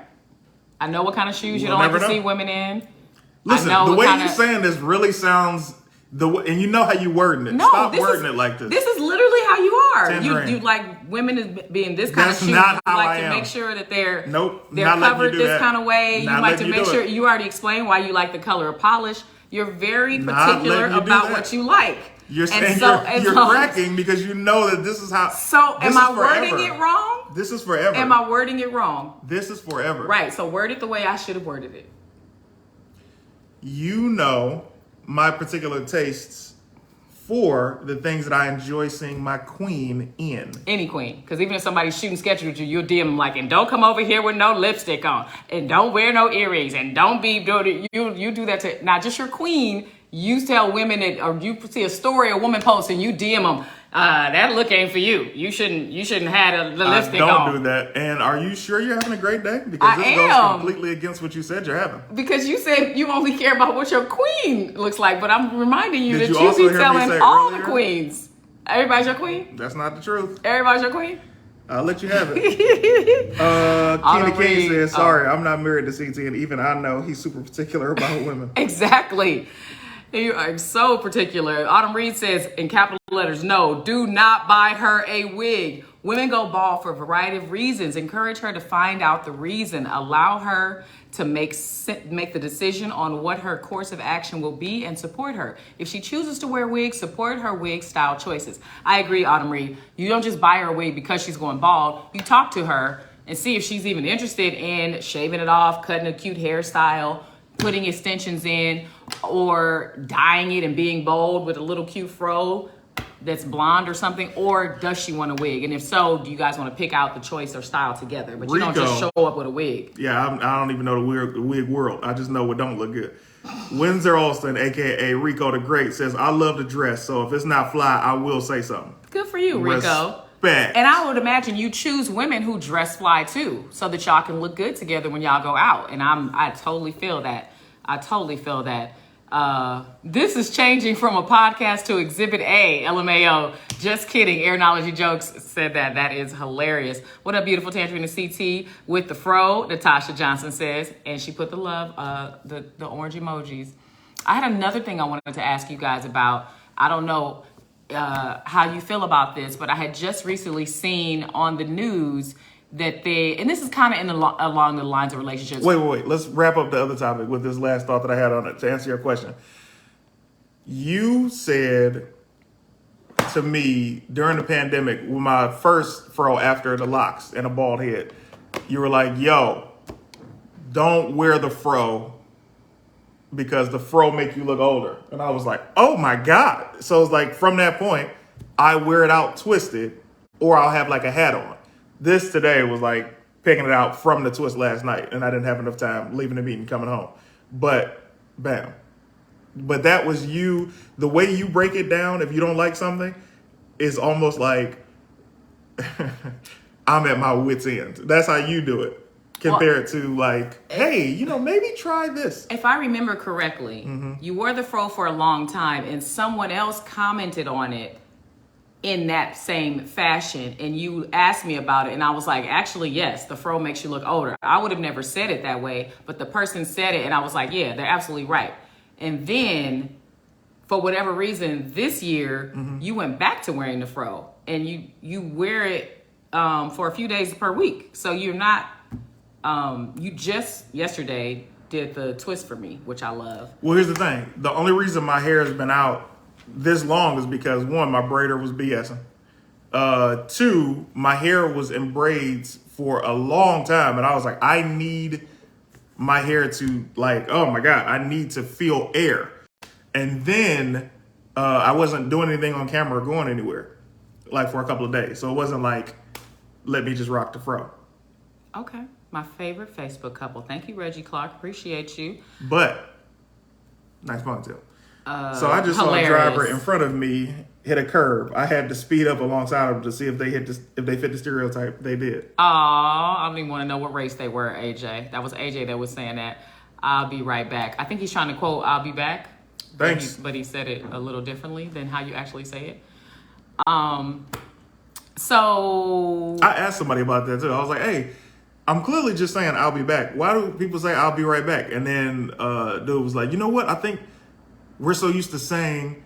I know what kind of shoes you don't like to see women in. Listen, the way you're saying this really sounds... and you know how you wording it. No, Stop wording it like this. This is literally how you are. Tanjareen. You like women as being this kind of shoes. Not you how like I to am. make sure that they're not covered you do this that. kind of way. Not you like to you make do sure it. you already explained why you like the color of polish. You're very Not particular letting you do about that. what you like. You're saying and you're cracking because you know that this is how. So am I wording it wrong? This is forever. Am I wording it wrong? This is forever. Right. So word it the way I should have worded it. You know my particular tastes for the things that I enjoy seeing my queen in. Any queen. Because even if somebody's shooting sketches with you, you'll DM them like, and don't come over here with no lipstick on. And don't wear no earrings. And don't be doing you do that to not just your queen. You tell women that, or you see a story a woman posts and you DM them, that look ain't for you. You shouldn't have the lipstick on. Don't do that. And are you sure you're having a great day? Because this goes completely against what you said you're having. Because you said you only care about what your queen looks like, but I'm reminding you Did that you you be also hear me telling say all earlier? the queens. Everybody's your queen? That's not the truth. Everybody's your queen? I'll let you have it. Kenny King says, sorry, I'm not married to CT, and even I know he's super particular about women. Exactly. You are so particular. Autumn Reed says in capital letters, no, do not buy her a wig. Women go bald for a variety of reasons. Encourage her to find out the reason. Allow her to make the decision on what her course of action will be and support her. If she chooses to wear wigs, support her wig style choices. I agree, Autumn Reed. You don't just buy her a wig because she's going bald. You talk to her and see if she's even interested in shaving it off, cutting a cute hairstyle, putting extensions in, or dyeing it and being bold with a little cute fro that's blonde or something, or does she want a wig? And if so, do you guys want to pick out the choice or style together? But you don't just show up with a wig. Yeah, I don't even know the wig world. I just know what don't look good. Windsor Alston, aka Rico the Great, says, I love to dress, so if it's not fly, I will say something. Good for you, Rico. Respect. And I would imagine you choose women who dress fly too, so that y'all can look good together when y'all go out. And I totally feel that. This is changing from a podcast to Exhibit A, LMAO. Just kidding. Airnology Jokes said that. That is hilarious. What up, beautiful Tanjareen and CT with the fro, Natasha Johnson says. And she put the love, the orange emojis. I had another thing I wanted to ask you guys about. I don't know how you feel about this, but I had just recently seen on the news that and this is kind of along the lines of relationships. Wait. Let's wrap up the other topic with this last thought that I had on it to answer your question. You said to me during the pandemic, with my first fro after the locks and a bald head, you were like, yo, don't wear the fro because the fro make you look older. And I was like, oh my God. So it's like from that point, I wear it out twisted or I'll have like a hat on. This today was like picking it out from the twist last night, and I didn't have enough time leaving the meeting, coming home. But bam. But that was you. The way you break it down, if you don't like something, is almost like I'm at my wit's end. That's how you do it. Compared to like, hey, maybe try this. If I remember correctly, you wore the fro for a long time, and someone else commented on it in that same fashion, and you asked me about it, and I was like, actually, yes, the fro makes you look older. I would have never said it that way, but the person said it, and I was like, yeah, they're absolutely right. And then, for whatever reason, this year, you went back to wearing the fro, and you wear it for a few days per week. So you're not, you just yesterday did the twist for me, which I love. Well, here's the thing. The only reason my hair has been out this long is because, one, my braider was BSing. Two, my hair was in braids for a long time. And I was like, I need my hair to like, oh my God, I need to feel air. And then I wasn't doing anything on camera or going anywhere like for a couple of days. So it wasn't like, let me just rock the fro. Okay. My favorite Facebook couple. Thank you, Reggie Clark. Appreciate you. But nice ponytail. So I just saw a driver in front of me hit a curb. I had to speed up alongside them to see if they fit the stereotype. They did. Oh, I don't even want to know what race they were, AJ. That was AJ that was saying that. I'll be right back. I think he's trying to quote, I'll be back. Thanks. But he said it a little differently than how you actually say it. So I asked somebody about that too. I was like, hey, I'm clearly just saying I'll be back. Why do people say I'll be right back? And then dude was like, you know what? I think we're so used to saying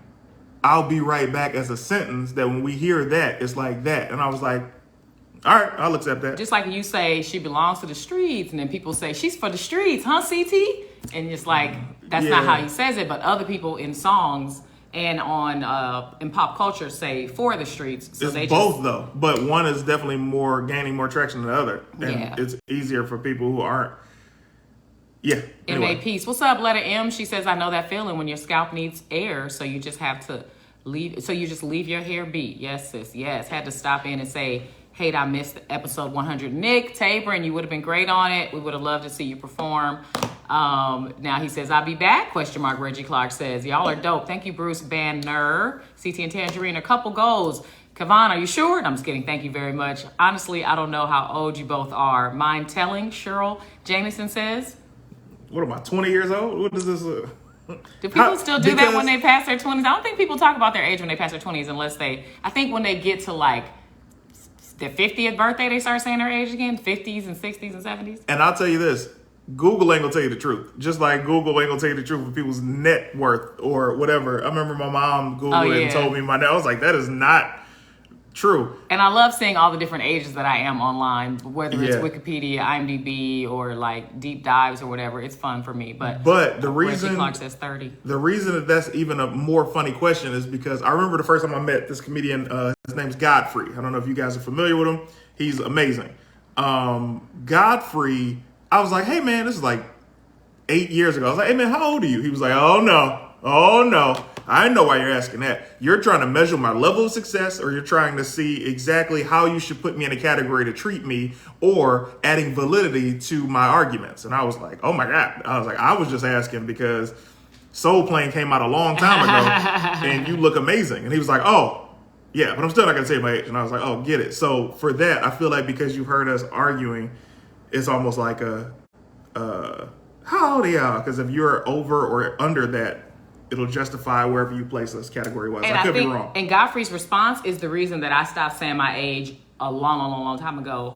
I'll be right back as a sentence that when we hear that, it's like that. And I was like, all right, I'll accept that. Just like you say she belongs to the streets, and then people say she's for the streets, huh, CT? And it's like, that's not how he says it, but other people in songs and on in pop culture say for the streets. So it's they both though, but one is definitely gaining more traction than the other. And it's easier for people who aren't. Yeah. Anyway. MA Peace. What's up, letter M? She says, I know that feeling when your scalp needs air, so you just have to leave. So you just leave your hair be. Yes, sis. Yes. Had to stop in and say, hey, I missed episode 100. Nick Tabor, and you would have been great on it. We would have loved to see you perform. Now he says, I'll be back. Question mark. Reggie Clark says, y'all are dope. Thank you, Bruce Banner. CT and Tanjareen. A couple goals. Kavan, are you sure? I'm just kidding. Thank you very much. Honestly, I don't know how old you both are. Mind telling? Cheryl Jameson says. What am I, 20 years old? What is this? Do people still do that when they pass their 20s? I don't think people talk about their age when they pass their 20s unless I think when they get to like their 50th birthday, they start saying their age again, 50s and 60s and 70s. And I'll tell you this, Google ain't gonna tell you the truth. Just like Google ain't gonna tell you the truth of people's net worth or whatever. I remember my mom Googled it and told me my net. I was like, that is not True. And I love seeing all the different ages that I am online, whether it's Yeah. Wikipedia, IMDb, or like deep dives or whatever. It's fun for me. But the reason Reggie Clark says 30. The reason that that's even a more funny question is because I remember the first time I met this comedian. His name's Godfrey. I don't know if you guys are familiar with him. He's amazing. Godfrey, I was like, hey man, this is like 8 years ago. I was like, hey man, how old are you? He was like, oh no. I know why you're asking that. You're trying to measure my level of success, or you're trying to see exactly how you should put me in a category to treat me, or adding validity to my arguments. And I was like, oh my God. I was like, I was just asking because Soul Plane came out a long time ago and you look amazing. And he was like, oh, yeah, but I'm still not going to say my age. And I was like, oh, get it. So for that, I feel like because you've heard us arguing, it's almost like how old are you? Because if you're over or under that, it'll justify wherever you place us category-wise. I could be wrong. And Godfrey's response is the reason that I stopped saying my age a long time ago.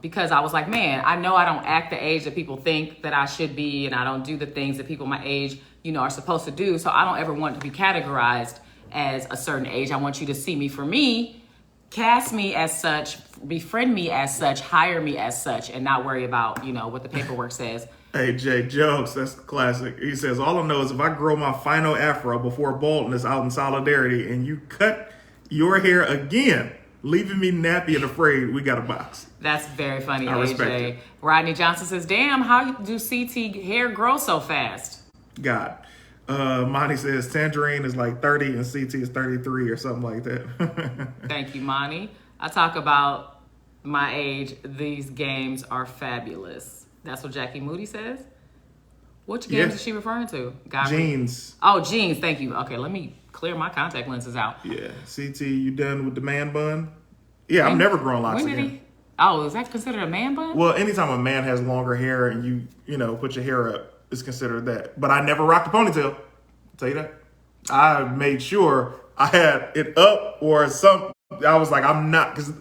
Because I was like, man, I know I don't act the age that people think that I should be, and I don't do the things that people my age, are supposed to do. So I don't ever want to be categorized as a certain age. I want you to see me for me, cast me as such, befriend me as such, hire me as such, and not worry about, what the paperwork says. Hey, Jay, jokes, that's classic. He says, all I know is if I grow my final afro before baldness out in solidarity and you cut your hair again, leaving me nappy and afraid, we got a box. That's very funny, I respect AJ. it. Rodney Johnson says, damn, how do CT hair grow so fast? God. Monty says Tanjareen is like 30 and CT is 33 or something like that. Thank you, Monty. I talk about my age. These games are fabulous. That's what Jackie Moody says. Which games is she referring to? Jeans. Oh, jeans. Thank you. Okay, let me clear my contact lenses out. Yeah. CT, you done with the man bun? Yeah, I'm never growing locks when did again. Oh, is that considered a man bun? Well, anytime a man has longer hair and you put your hair up, it's considered that. But I never rocked a ponytail. I'll tell you that. I made sure I had it up or something. I was like, I'm not, because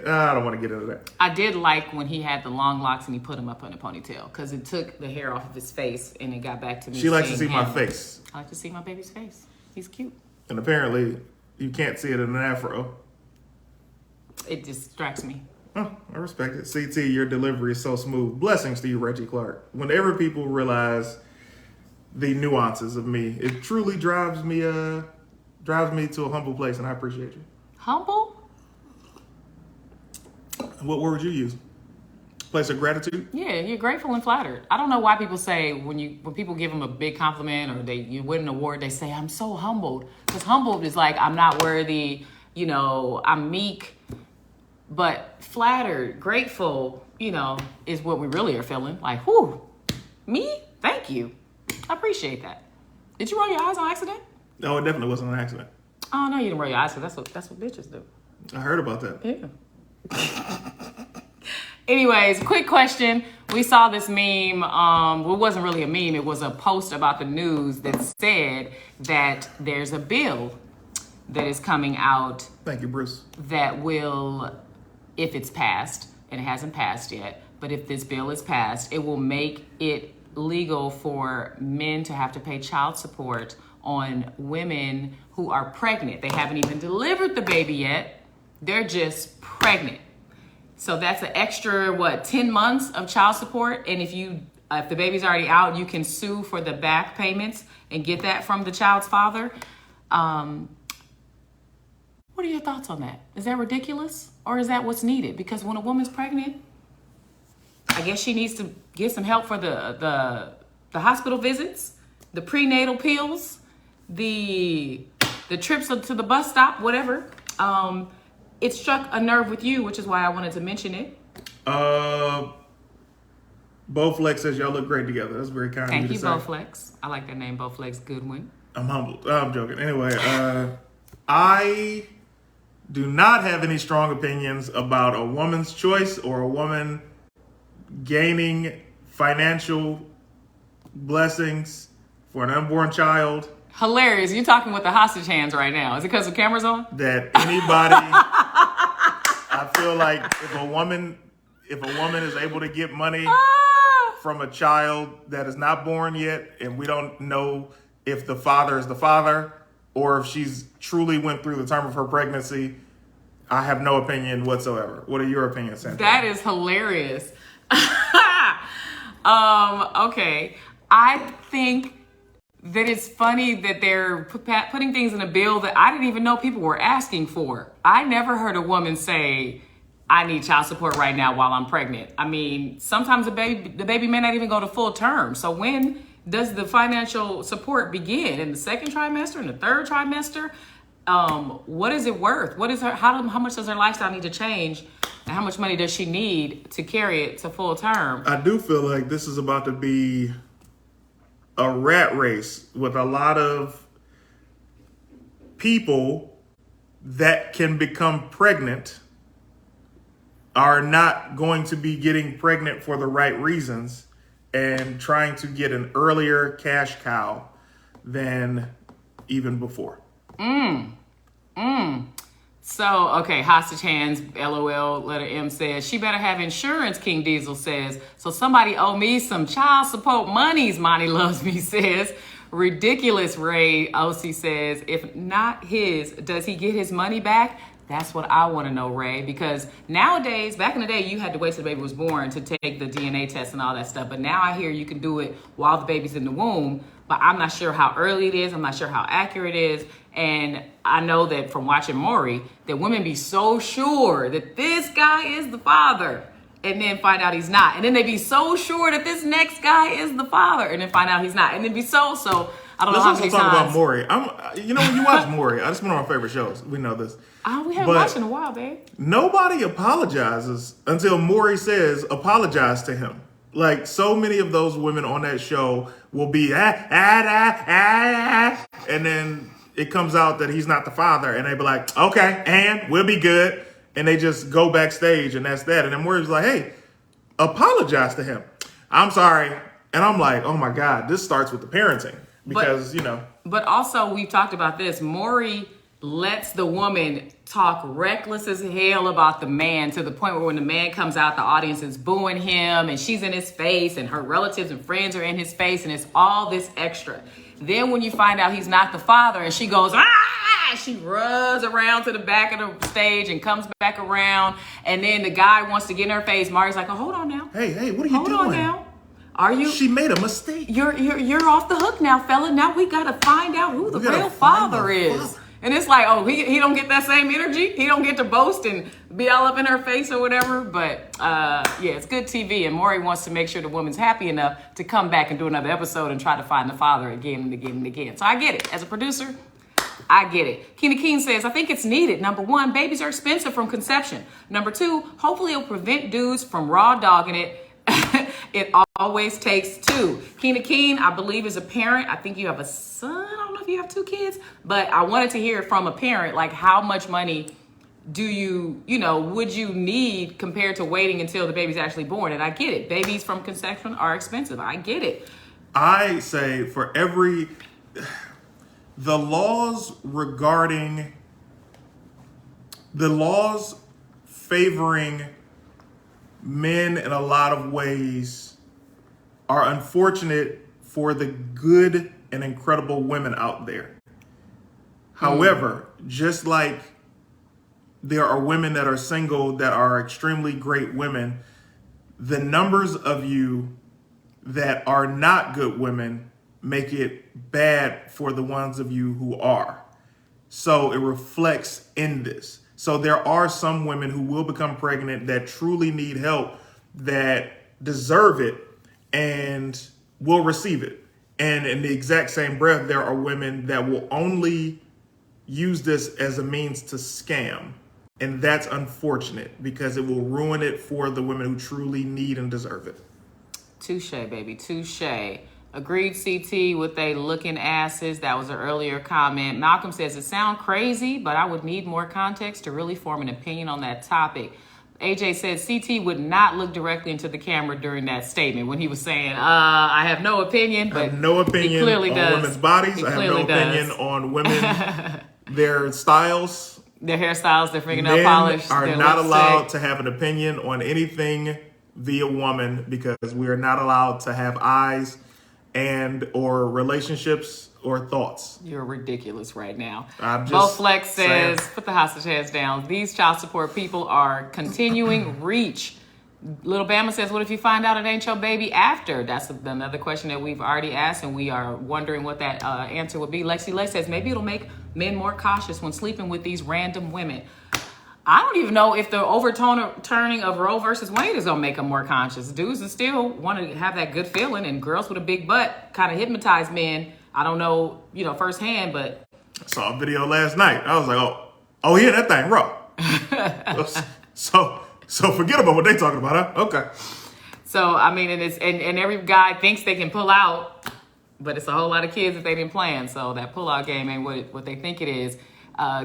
I don't want to get into that. I did like when he had the long locks and he put them up in a ponytail, because it took the hair off of his face and it got back to me. She likes to see my face. I like to see my baby's face. He's cute. And apparently, you can't see it in an afro. It distracts me. Oh, I respect it. CT, your delivery is so smooth. Blessings to you, Reggie Clark. Whenever people realize the nuances of me, it truly drives me to a humble place, and I appreciate you. Humble? What word would you use? Place of gratitude? Yeah, you're grateful and flattered. I don't know why people say when people give them a big compliment or you win an award, they say, I'm so humbled. Because humbled is like, I'm not worthy, I'm meek. But flattered, grateful, is what we really are feeling. Like, whew, me? Thank you. I appreciate that. Did you roll your eyes on accident? No, it definitely wasn't an accident. Oh, no, you didn't roll your eyes, because that's what bitches do. I heard about that. Yeah. Anyways, quick question. We saw this meme. Well, it wasn't really a meme. It was a post about the news that said that there's a bill that is coming out. Thank you, Bruce. That will, if it's passed, and it hasn't passed yet, but if this bill is passed, it will make it legal for men to have to pay child support on women who are pregnant. They haven't even delivered the baby yet. They're just pregnant. So that's an extra, 10 months of child support. And if the baby's already out, you can sue for the back payments and get that from the child's father. What are your thoughts on that? Is that ridiculous, or is that what's needed? Because when a woman's pregnant, I guess she needs to get some help for the hospital visits, the prenatal pills, the trips to the bus stop, whatever. It struck a nerve with you, which is why I wanted to mention it. Bowflex says y'all look great together. That's very kind of you to say. Thank you, Bowflex. I like that name, Bowflex Goodwin. I'm humbled. I'm joking. Anyway, I do not have any strong opinions about a woman's choice or a woman gaining financial blessings for an unborn child. Hilarious. You're talking with the hostage hands right now. Is it because the camera's on? That anybody, I feel like if a woman is able to get money from a child that is not born yet, and we don't know if the father is the father or if she's truly went through the term of her pregnancy, I have no opinion whatsoever. What are your opinions, Santa? That is hilarious. Okay. I think that it's funny that they're putting things in a bill that I didn't even know people were asking for. I never heard a woman say, I need child support right now while I'm pregnant. I mean, sometimes the baby may not even go to full term. So when does the financial support begin? In the second trimester, in the third trimester? What is it worth? What is how much does her lifestyle need to change? And how much money does she need to carry it to full term? I do feel like this is about to be a rat race with a lot of people that can become pregnant are not going to be getting pregnant for the right reasons and trying to get an earlier cash cow than even before. So, okay, hostage hands, LOL, letter M says, she better have insurance, King Diesel says. So somebody owe me some child support monies, Monty Loves Me says. Ridiculous, Ray, OC says. If not his, does he get his money back? That's what I want to know, Ray, because nowadays, back in the day, you had to wait till the baby was born to take the DNA test and all that stuff. But now I hear you can do it while the baby's in the womb, but I'm not sure how early it is. I'm not sure how accurate it is. And I know that from watching Maury, that women be so sure that this guy is the father and then find out he's not. And then they be so sure that this next guy is the father and then find out he's not. And then be so, I don't know how many times. Let's also talk about Maury. When you watch Maury, that's one of my favorite shows. We know this. We haven't watched in a while, babe. Nobody apologizes until Maury says, apologize to him. Like, so many of those women on that show will be, and then it comes out that he's not the father, and they be like, okay, and we'll be good. And they just go backstage, and that's that. And then Maury's like, hey, apologize to him. I'm sorry. And I'm like, oh my God, this starts with the parenting. Because, But also, we've talked about this. Maury lets the woman talk reckless as hell about the man to the point where when the man comes out, the audience is booing him and she's in his face and her relatives and friends are in his face and it's all this extra. Then when you find out he's not the father and she goes, she runs around to the back of the stage and comes back around. And then the guy wants to get in her face. Marty's like, oh, hold on now. Hey, what are you doing? Hold on now. Are you? She made a mistake. You're off the hook now, fella. Now we gotta find out who the real father is. And it's like, oh, he don't get that same energy. He don't get to boast and be all up in her face or whatever. But it's good TV. And Maury wants to make sure the woman's happy enough to come back and do another episode and try to find the father again and again and again. So I get it. As a producer, I get it. Keena King says, I think it's needed. Number one, babies are expensive from conception. Number two, hopefully it'll prevent dudes from raw dogging it. It always takes two. Keena Keen, I believe, is a parent. I think you have a son. I don't know if you have two kids, but I wanted to hear from a parent, like how much money do would you need compared to waiting until the baby's actually born? And I get it. Babies from conception are expensive. I get it. I say the laws favoring men in a lot of ways are unfortunate for the good and incredible women out there. However, just like there are women that are single that are extremely great women, the numbers of you that are not good women make it bad for the ones of you who are. So it reflects in this. So there are some women who will become pregnant that truly need help, that deserve it and will receive it. And in the exact same breath, there are women that will only use this as a means to scam. And that's unfortunate because it will ruin it for the women who truly need and deserve it. Touche, baby, touche. Agreed, CT, with they looking asses. That was an earlier comment. Malcolm says, it sounds crazy, but I would need more context to really form an opinion on that topic. AJ says CT would not look directly into the camera during that statement when he was saying, I have no opinion, but I have no opinion on women's bodies. I have no opinion on women, their styles. Their hairstyles, their fingernail polish. Men are not allowed to have an opinion on anything via woman because we are not allowed to have eyes and or relationships or thoughts. You're ridiculous right now. I'm Bo just Flex says, saying. put the hostage hands down. These child support people are continuing reach. Little Bama says, what if you find out it ain't your baby after? That's another question that we've already asked, and we are wondering what that answer would be. Lexi Lex says, maybe it'll make men more cautious when sleeping with these random women. I don't even know if the overturning of Roe versus Wade is going to make them more conscious. Dudes that still want to have that good feeling, and girls with a big butt kind of hypnotize men. I don't know, firsthand, but... I saw a video last night. I was like, oh yeah, that thing raw. So forget about what they talking about, huh? Okay. So, I mean, and every guy thinks they can pull out, but it's a whole lot of kids that they didn't plan. So that pull-out game ain't what they think it is.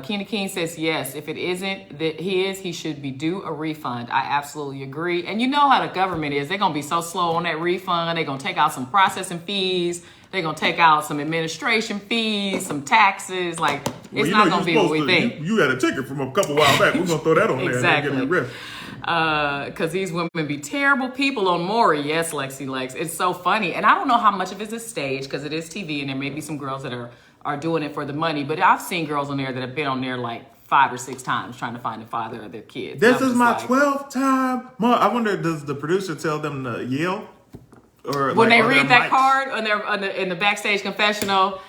Keena Keen says, yes, if it isn't that he should be due a refund. I absolutely agree. And you know how the government is. They're going to be so slow on that refund. They're going to take out some processing fees. They're going to take out some administration fees, some taxes. Like, it's not going to be what we think. You had a ticket from a couple while back. We're going to throw that on there Exactly. and get it ripped. Because these women be terrible people on Maury. Yes, Lexi Lex. It's so funny. And I don't know how much of it is a stage, because it is TV, and there may be some girls that are doing it for the money. But I've seen girls on there that have been on there like 5 or 6 times trying to find the father of their kids. This is my 12th time. I wonder, does the producer tell them to yell? Or when they read that card in the backstage confessional,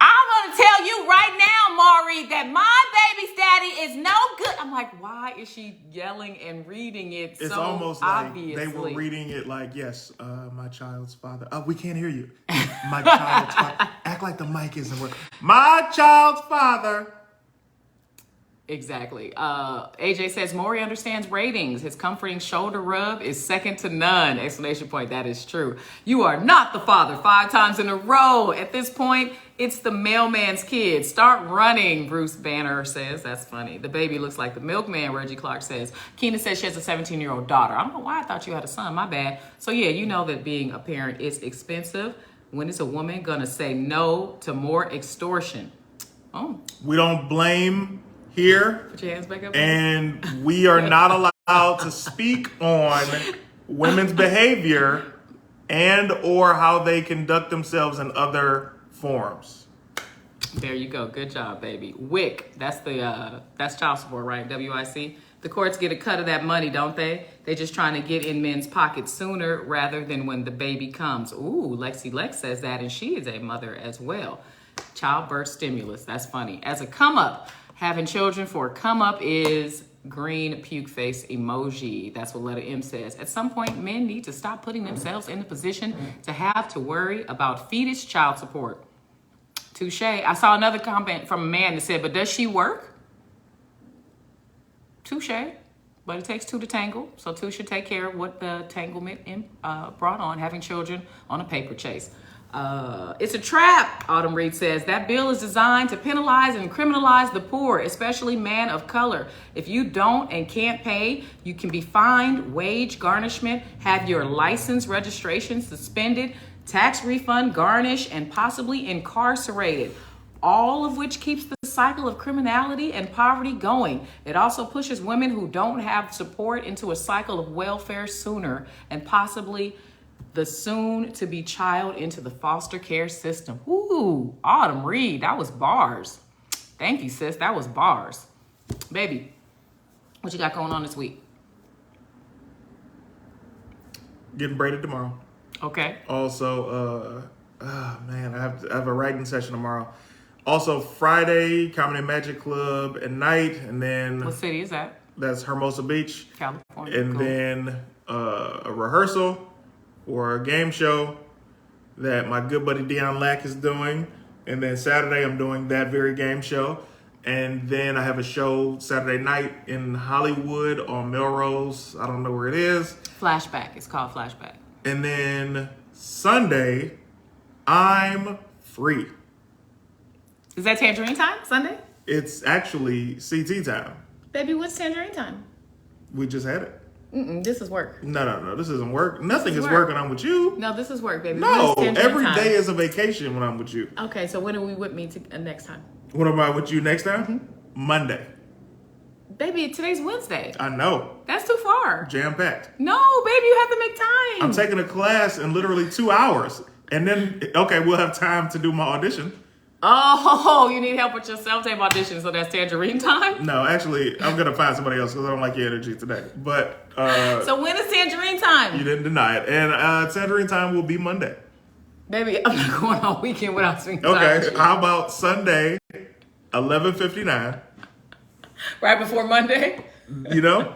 I'm going to tell you right now, Maury, that my baby's daddy is no good. I'm like, why is she yelling and reading it it's so almost obviously? Like they were reading it like, yes, my child's father. We can't hear you. My child's father. Act like the mic isn't working. My child's father. Exactly. AJ says, Maury understands ratings. His comforting shoulder rub is second to none. Exclamation point. That is true. You are not the father 5 times in a row. At this point, it's the mailman's kid. Start running, Bruce Banner says. That's funny. The baby looks like the milkman, Reggie Clark says. Keena says she has a 17-year-old daughter. I don't know why I thought you had a son. My bad. So yeah, you know that being a parent is expensive. When is a woman going to say no to more extortion? Oh. We don't blame here. Put your hands back up. And we are not allowed to speak on women's behavior and or how they conduct themselves in other forms. There you go. Good job, baby. WIC. That's child support, right? WIC. The courts get a cut of that money, don't they? They're just trying to get in men's pockets sooner rather than when the baby comes. Ooh, Lexi Lex says that, and she is a mother as well. Childbirth stimulus. That's funny. As a come up, having children for a come up is green puke face emoji. That's what letter M says. At some point, men need to stop putting themselves in the position to have to worry about fetus child support. Touche. I saw another comment from a man that said, but does she work? Touche. But it takes 2 to tangle. So 2 should take care of what the tanglement brought on, having children on a paper chase. It's a trap, Autumn Reed says. That bill is designed to penalize and criminalize the poor, especially men of color. If you don't and can't pay, you can be fined, wage garnishment, have your license registration suspended, tax refund garnished, and possibly incarcerated. All of which keeps the cycle of criminality and poverty going. It also pushes women who don't have support into a cycle of welfare sooner, and possibly the soon-to-be child into the foster care system. Ooh, Autumn Reed, that was bars. Thank you, sis. That was bars. Baby, what you got going on this week? Getting braided tomorrow. Okay. Also, man, I have a writing session tomorrow. Also, Friday, Comedy Magic Club at night, and then... What city is that? That's Hermosa Beach. California. And cool. then a rehearsal for a game show that my good buddy Deion Lack is doing. And then Saturday, I'm doing that very game show. And then I have a show Saturday night in Hollywood on Melrose. I don't know where it is. Flashback. It's called Flashback. And then Sunday, I'm free. Is that Tanjareen time, Sunday? It's actually CT time. Baby, what's Tanjareen time? We just had it. This is work. No. This isn't work. Nothing is work. work when I'm with you. No, this is work, baby. No, When is Tanjareen every time? day is a vacation when I'm with you. Okay, so when are we with me next time? When am I with you next time? Monday. Baby, today's Wednesday. I know. That's too far. Jam packed. No, baby, you have to make time. I'm taking a class in literally 2 hours. And then, okay, we'll have time to do my audition. Oh, you need help with your self-tape audition, so that's Tanjareen time? No, actually, I'm going to find somebody else because I don't like your energy today. But So when is Tanjareen time? you didn't deny it. And Tanjareen time will be Monday. Baby, I'm not going all weekend without spending time Okay, with you. how about Sunday, 11:59? Right before Monday? You know?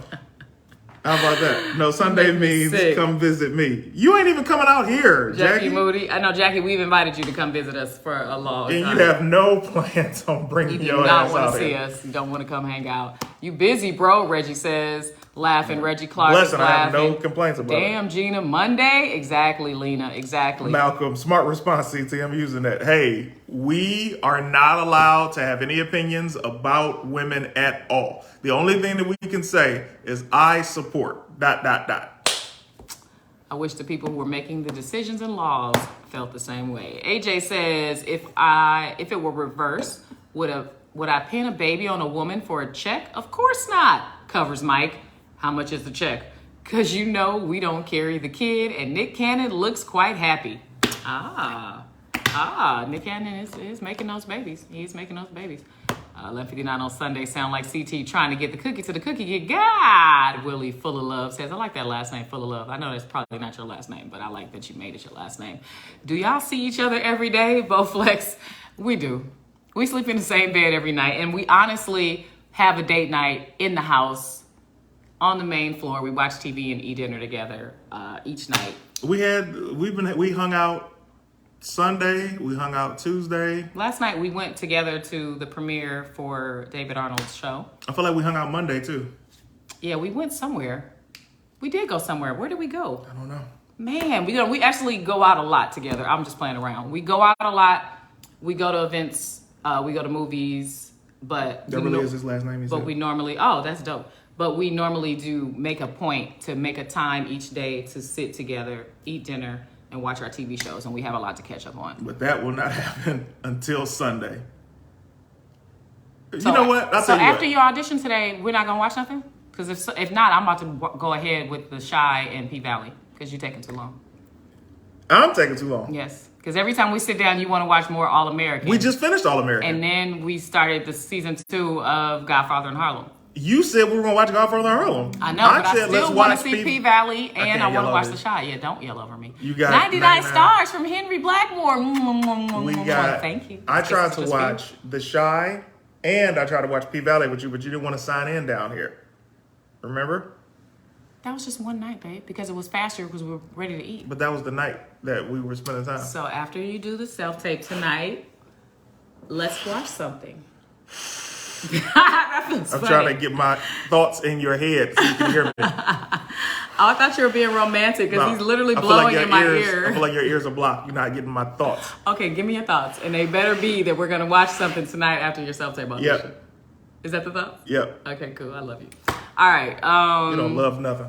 How about that? No, Sunday make me means sick. come visit me. You ain't even coming out here, Jackie Jackie. Moody. I know, Jackie, we've invited you to come visit us for a long time. And you have no plans on bringing You your do not ass want out to see here. us. You don't want to come hang out. You busy, bro, Reggie says. Laughing. Reggie Clark Blessing, is I have laughing. no complaints about it. Damn, Gina. Monday? Exactly, Lena. Exactly. Malcolm, smart response, CT. I'm using that. Hey, we are not allowed to have any opinions about women at all. The only thing that we can say is I support ... I wish the people who were making the decisions and laws felt the same way. AJ says, if it were reversed, would I pin a baby on a woman for a check? Of course not. Covers Mike. How much is the check? Because you know we don't carry the kid, and Nick Cannon looks quite happy. Nick Cannon is making those babies. He's making those babies. 11:59 on Sunday sound like CT trying to get the cookie to the cookie kid. God, Willie Full of Love says, I like that last name, Full of Love. I know that's probably not your last name, but I like that you made it your last name. Do y'all see each other every day? Bowflex, we do. We sleep in the same bed every night, and we honestly have a date night in the house on the main floor. We watch TV and eat dinner together each night. We hung out Sunday, we hung out Tuesday. Last night we went together to the premiere for David Arnold's show. I feel like we hung out Monday too. Yeah, we went somewhere. We did go somewhere. Where did we go? I don't know. Man, we actually go out a lot together. I'm just playing around. We go out a lot. We go to events. We go to movies. But That really is his last name. But we normally, oh, that's dope. But we normally do make a point to make a time each day to sit together, eat dinner, and watch our TV shows. And we have a lot to catch up on. But that will not happen until Sunday. So, you know what? I'll so tell you after what. your audition today, we're not going to watch nothing? Because if not, I'm about to go ahead with The Shy and P-Valley. Because you're taking too long. I'm taking too long. Yes. Because every time we sit down, you want to watch more All-American. We just finished All American. And then we started the season 2 of Godfather in Harlem. You said we were going to watch Godfather in Harlem. I know, but I still want to see P-Valley, and can't I want yell to watch over The you. Shy. Yeah, don't yell over me. You got 99 99 stars from Henry Blackmore. We got. Thank you. I tried to Just watch The Shy, and I tried to watch P-Valley with you, but you didn't want to sign in down here. Remember? That was just one night, babe, because it was faster because we were ready to eat. But that was the night that we were spending time. So after you do the self-tape tonight, let's watch something. That feels I'm funny. trying to get my thoughts in your head so you can hear me. Oh, I thought you were being romantic because No, he's literally I feel like blowing your in my ears- ear. I feel like your ears are blocked. You're not getting my thoughts. Okay, give me your thoughts. And they better be that we're going to watch something tonight after your self-tape audition. Yep. Is that the thoughts? Yep. Okay, cool. I love you. All right. You don't love nothing.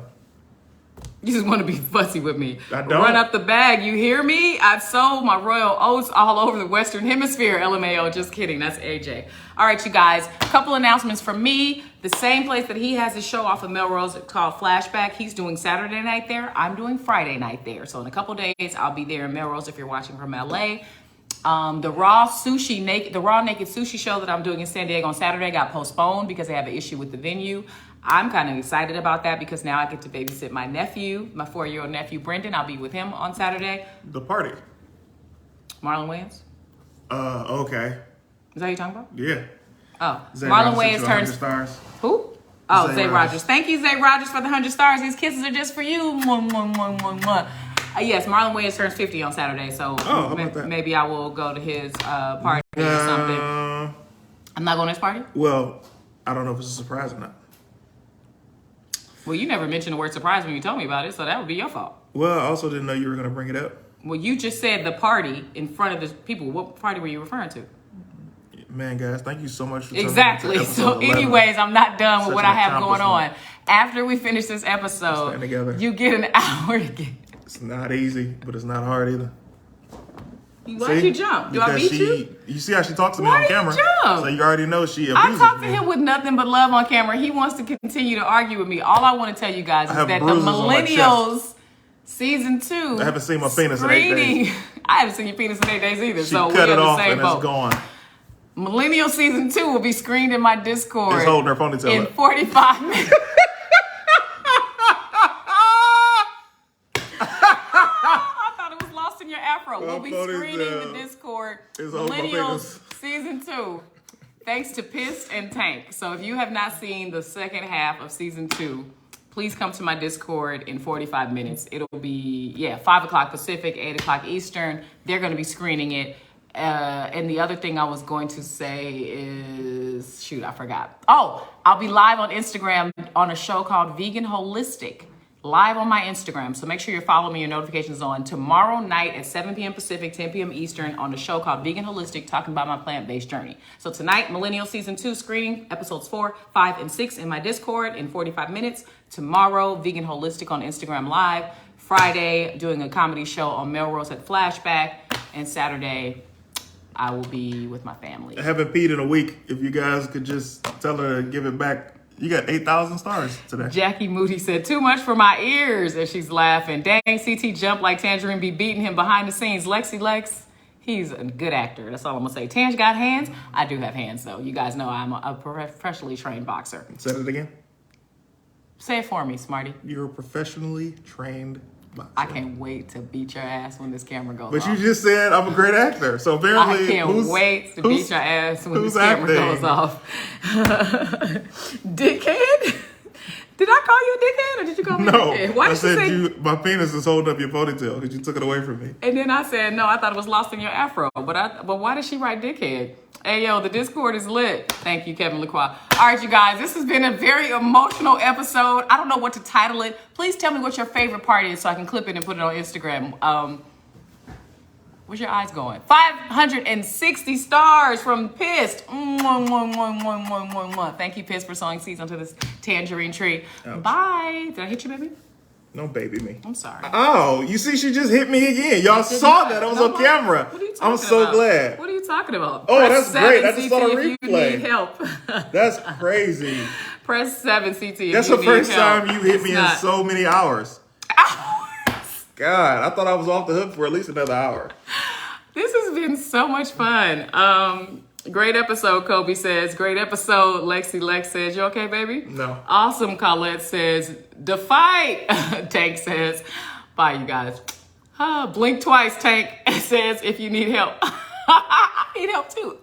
You just want to be fussy with me. I don't. Run up the bag. You hear me? I've sold my royal oats all over the Western Hemisphere. LMAO. Just kidding. That's AJ. All right, you guys. A couple announcements from me. The same place that he has his show off of Melrose called Flashback. He's doing Saturday night there. I'm doing Friday night there. So in a couple days, I'll be there in Melrose if you're watching from LA. The raw naked sushi show that I'm doing in San Diego on Saturday got postponed because they have an issue with the venue. I'm kind of excited about that because now I get to babysit my nephew, my 4-year-old nephew, Brendan. I'll be with him on Saturday. The party. Marlon Wayans? Okay. Is that what you're talking about? Yeah. Oh, Zay Marlon Rogers Wayans sent you 100 turns... stars. Who? Oh, Zay Zay Rogers. Rogers. Thank you, Zay Rogers, for the 100 stars. These kisses are just for you. Mwah, mwah, mwah, mwah, mwah. Yes, Marlon Wayans turns 50 on Saturday, so how about that? maybe I will go to his party or something. I'm not going to his party? Well, I don't know if it's a surprise or not. Well, you never mentioned the word surprise when you told me about it, so that would be your fault. Well, I also didn't know you were going to bring it up. Well, you just said the party in front of the people. What party were you referring to? Man, guys, thank you so much for tuning Exactly. into So episode 11. anyways, I'm not done with Such what an I have going on. accomplishment. After we finish this episode, Stand together. you get an hour to get... It's not easy, but it's not hard either. Why'd See? you jump? Do I Because beat you? You see how she talks to me Why on you camera? jump? So you already know she I abuses talk to me. him with nothing but love on camera. He wants to continue to argue with me. All I want to tell you guys is have that the bruises on my millennials Season 2. I haven't seen my penis in 8 days. I haven't seen your penis in 8 days either. She so cut we're it in the off same and boat. it's gone. Millennial Season 2 will be screened in my Discord. It's holding her ponytail in up. 45 minutes. I thought it was lost in your afro. We'll be screening the Discord. Millennials Season 2. Thanks to Pissed and Tank. So if you have not seen the second half of Season 2, please come to my Discord in 45 minutes. It'll be, 5 o'clock Pacific, 8 o'clock Eastern. They're going to be screening it. And the other thing I was going to say is, shoot, I forgot. Oh, I'll be live on Instagram on a show called Vegan Holistic. Live on my Instagram. So make sure you're following me, your notifications on tomorrow night at 7 p.m. Pacific, 10 p.m. Eastern on a show called Vegan Holistic, talking about my plant-based journey. So tonight, Millennial Season 2 screening, episodes 4, 5, and 6 in my Discord in 45 minutes. Tomorrow, Vegan Holistic on Instagram Live. Friday, doing a comedy show on Melrose at Flashback. And Saturday, I will be with my family. I haven't peed in a week. If you guys could just tell her to give it back. You got 8,000 stars today. Jackie Moody said, too much for my ears, as she's laughing. Dang, CT jumped like Tanjareen be beating him behind the scenes. Lexi Lex, he's a good actor. That's all I'm going to say. Tanj got hands? I do have hands, though. You guys know I'm a professionally trained boxer. Say it again. Say it for me, Smarty. You're a professionally trained boxer. I can't wait to beat your ass when this camera goes off. But you just said I'm a great actor. So apparently, I can't wait to beat your ass when this camera goes off. Dickhead? Did I call you a dickhead or did you call me a dickhead? Why I did you say my penis is holding up your ponytail because you took it away from me. And then I said, no, I thought it was lost in your afro. But why did she write dickhead? Hey, yo, the Discord is lit. Thank you, Kevin LaCroix. All right, you guys, this has been a very emotional episode. I don't know what to title it. Please tell me what your favorite part is so I can clip it and put it on Instagram. Where's your eyes going? 560 stars from Pissed. Thank you, Pissed, for sowing seeds onto this tangerine tree. Ouch. Bye. Did I hit you, baby? No, baby me. I'm sorry. Oh, you see, she just hit me again. Y'all saw that. I was on camera. What are you talking I'm so about? glad. What are you talking about? Oh, Press that's great. I 7 just saw the CT if you replay. need help. That's crazy. Press 7 CT if That's you the need first help. time you hit It's me in not. so many hours. Hours. God, I thought I was off the hook for at least another hour. This has been so much fun. Great episode, Kobe says. Great episode, Lexi Lex says. You okay, baby? No. Awesome, Colette says. The fight, Tank says. Bye, you guys. Blink twice, Tank says, if you need help. I need help, too.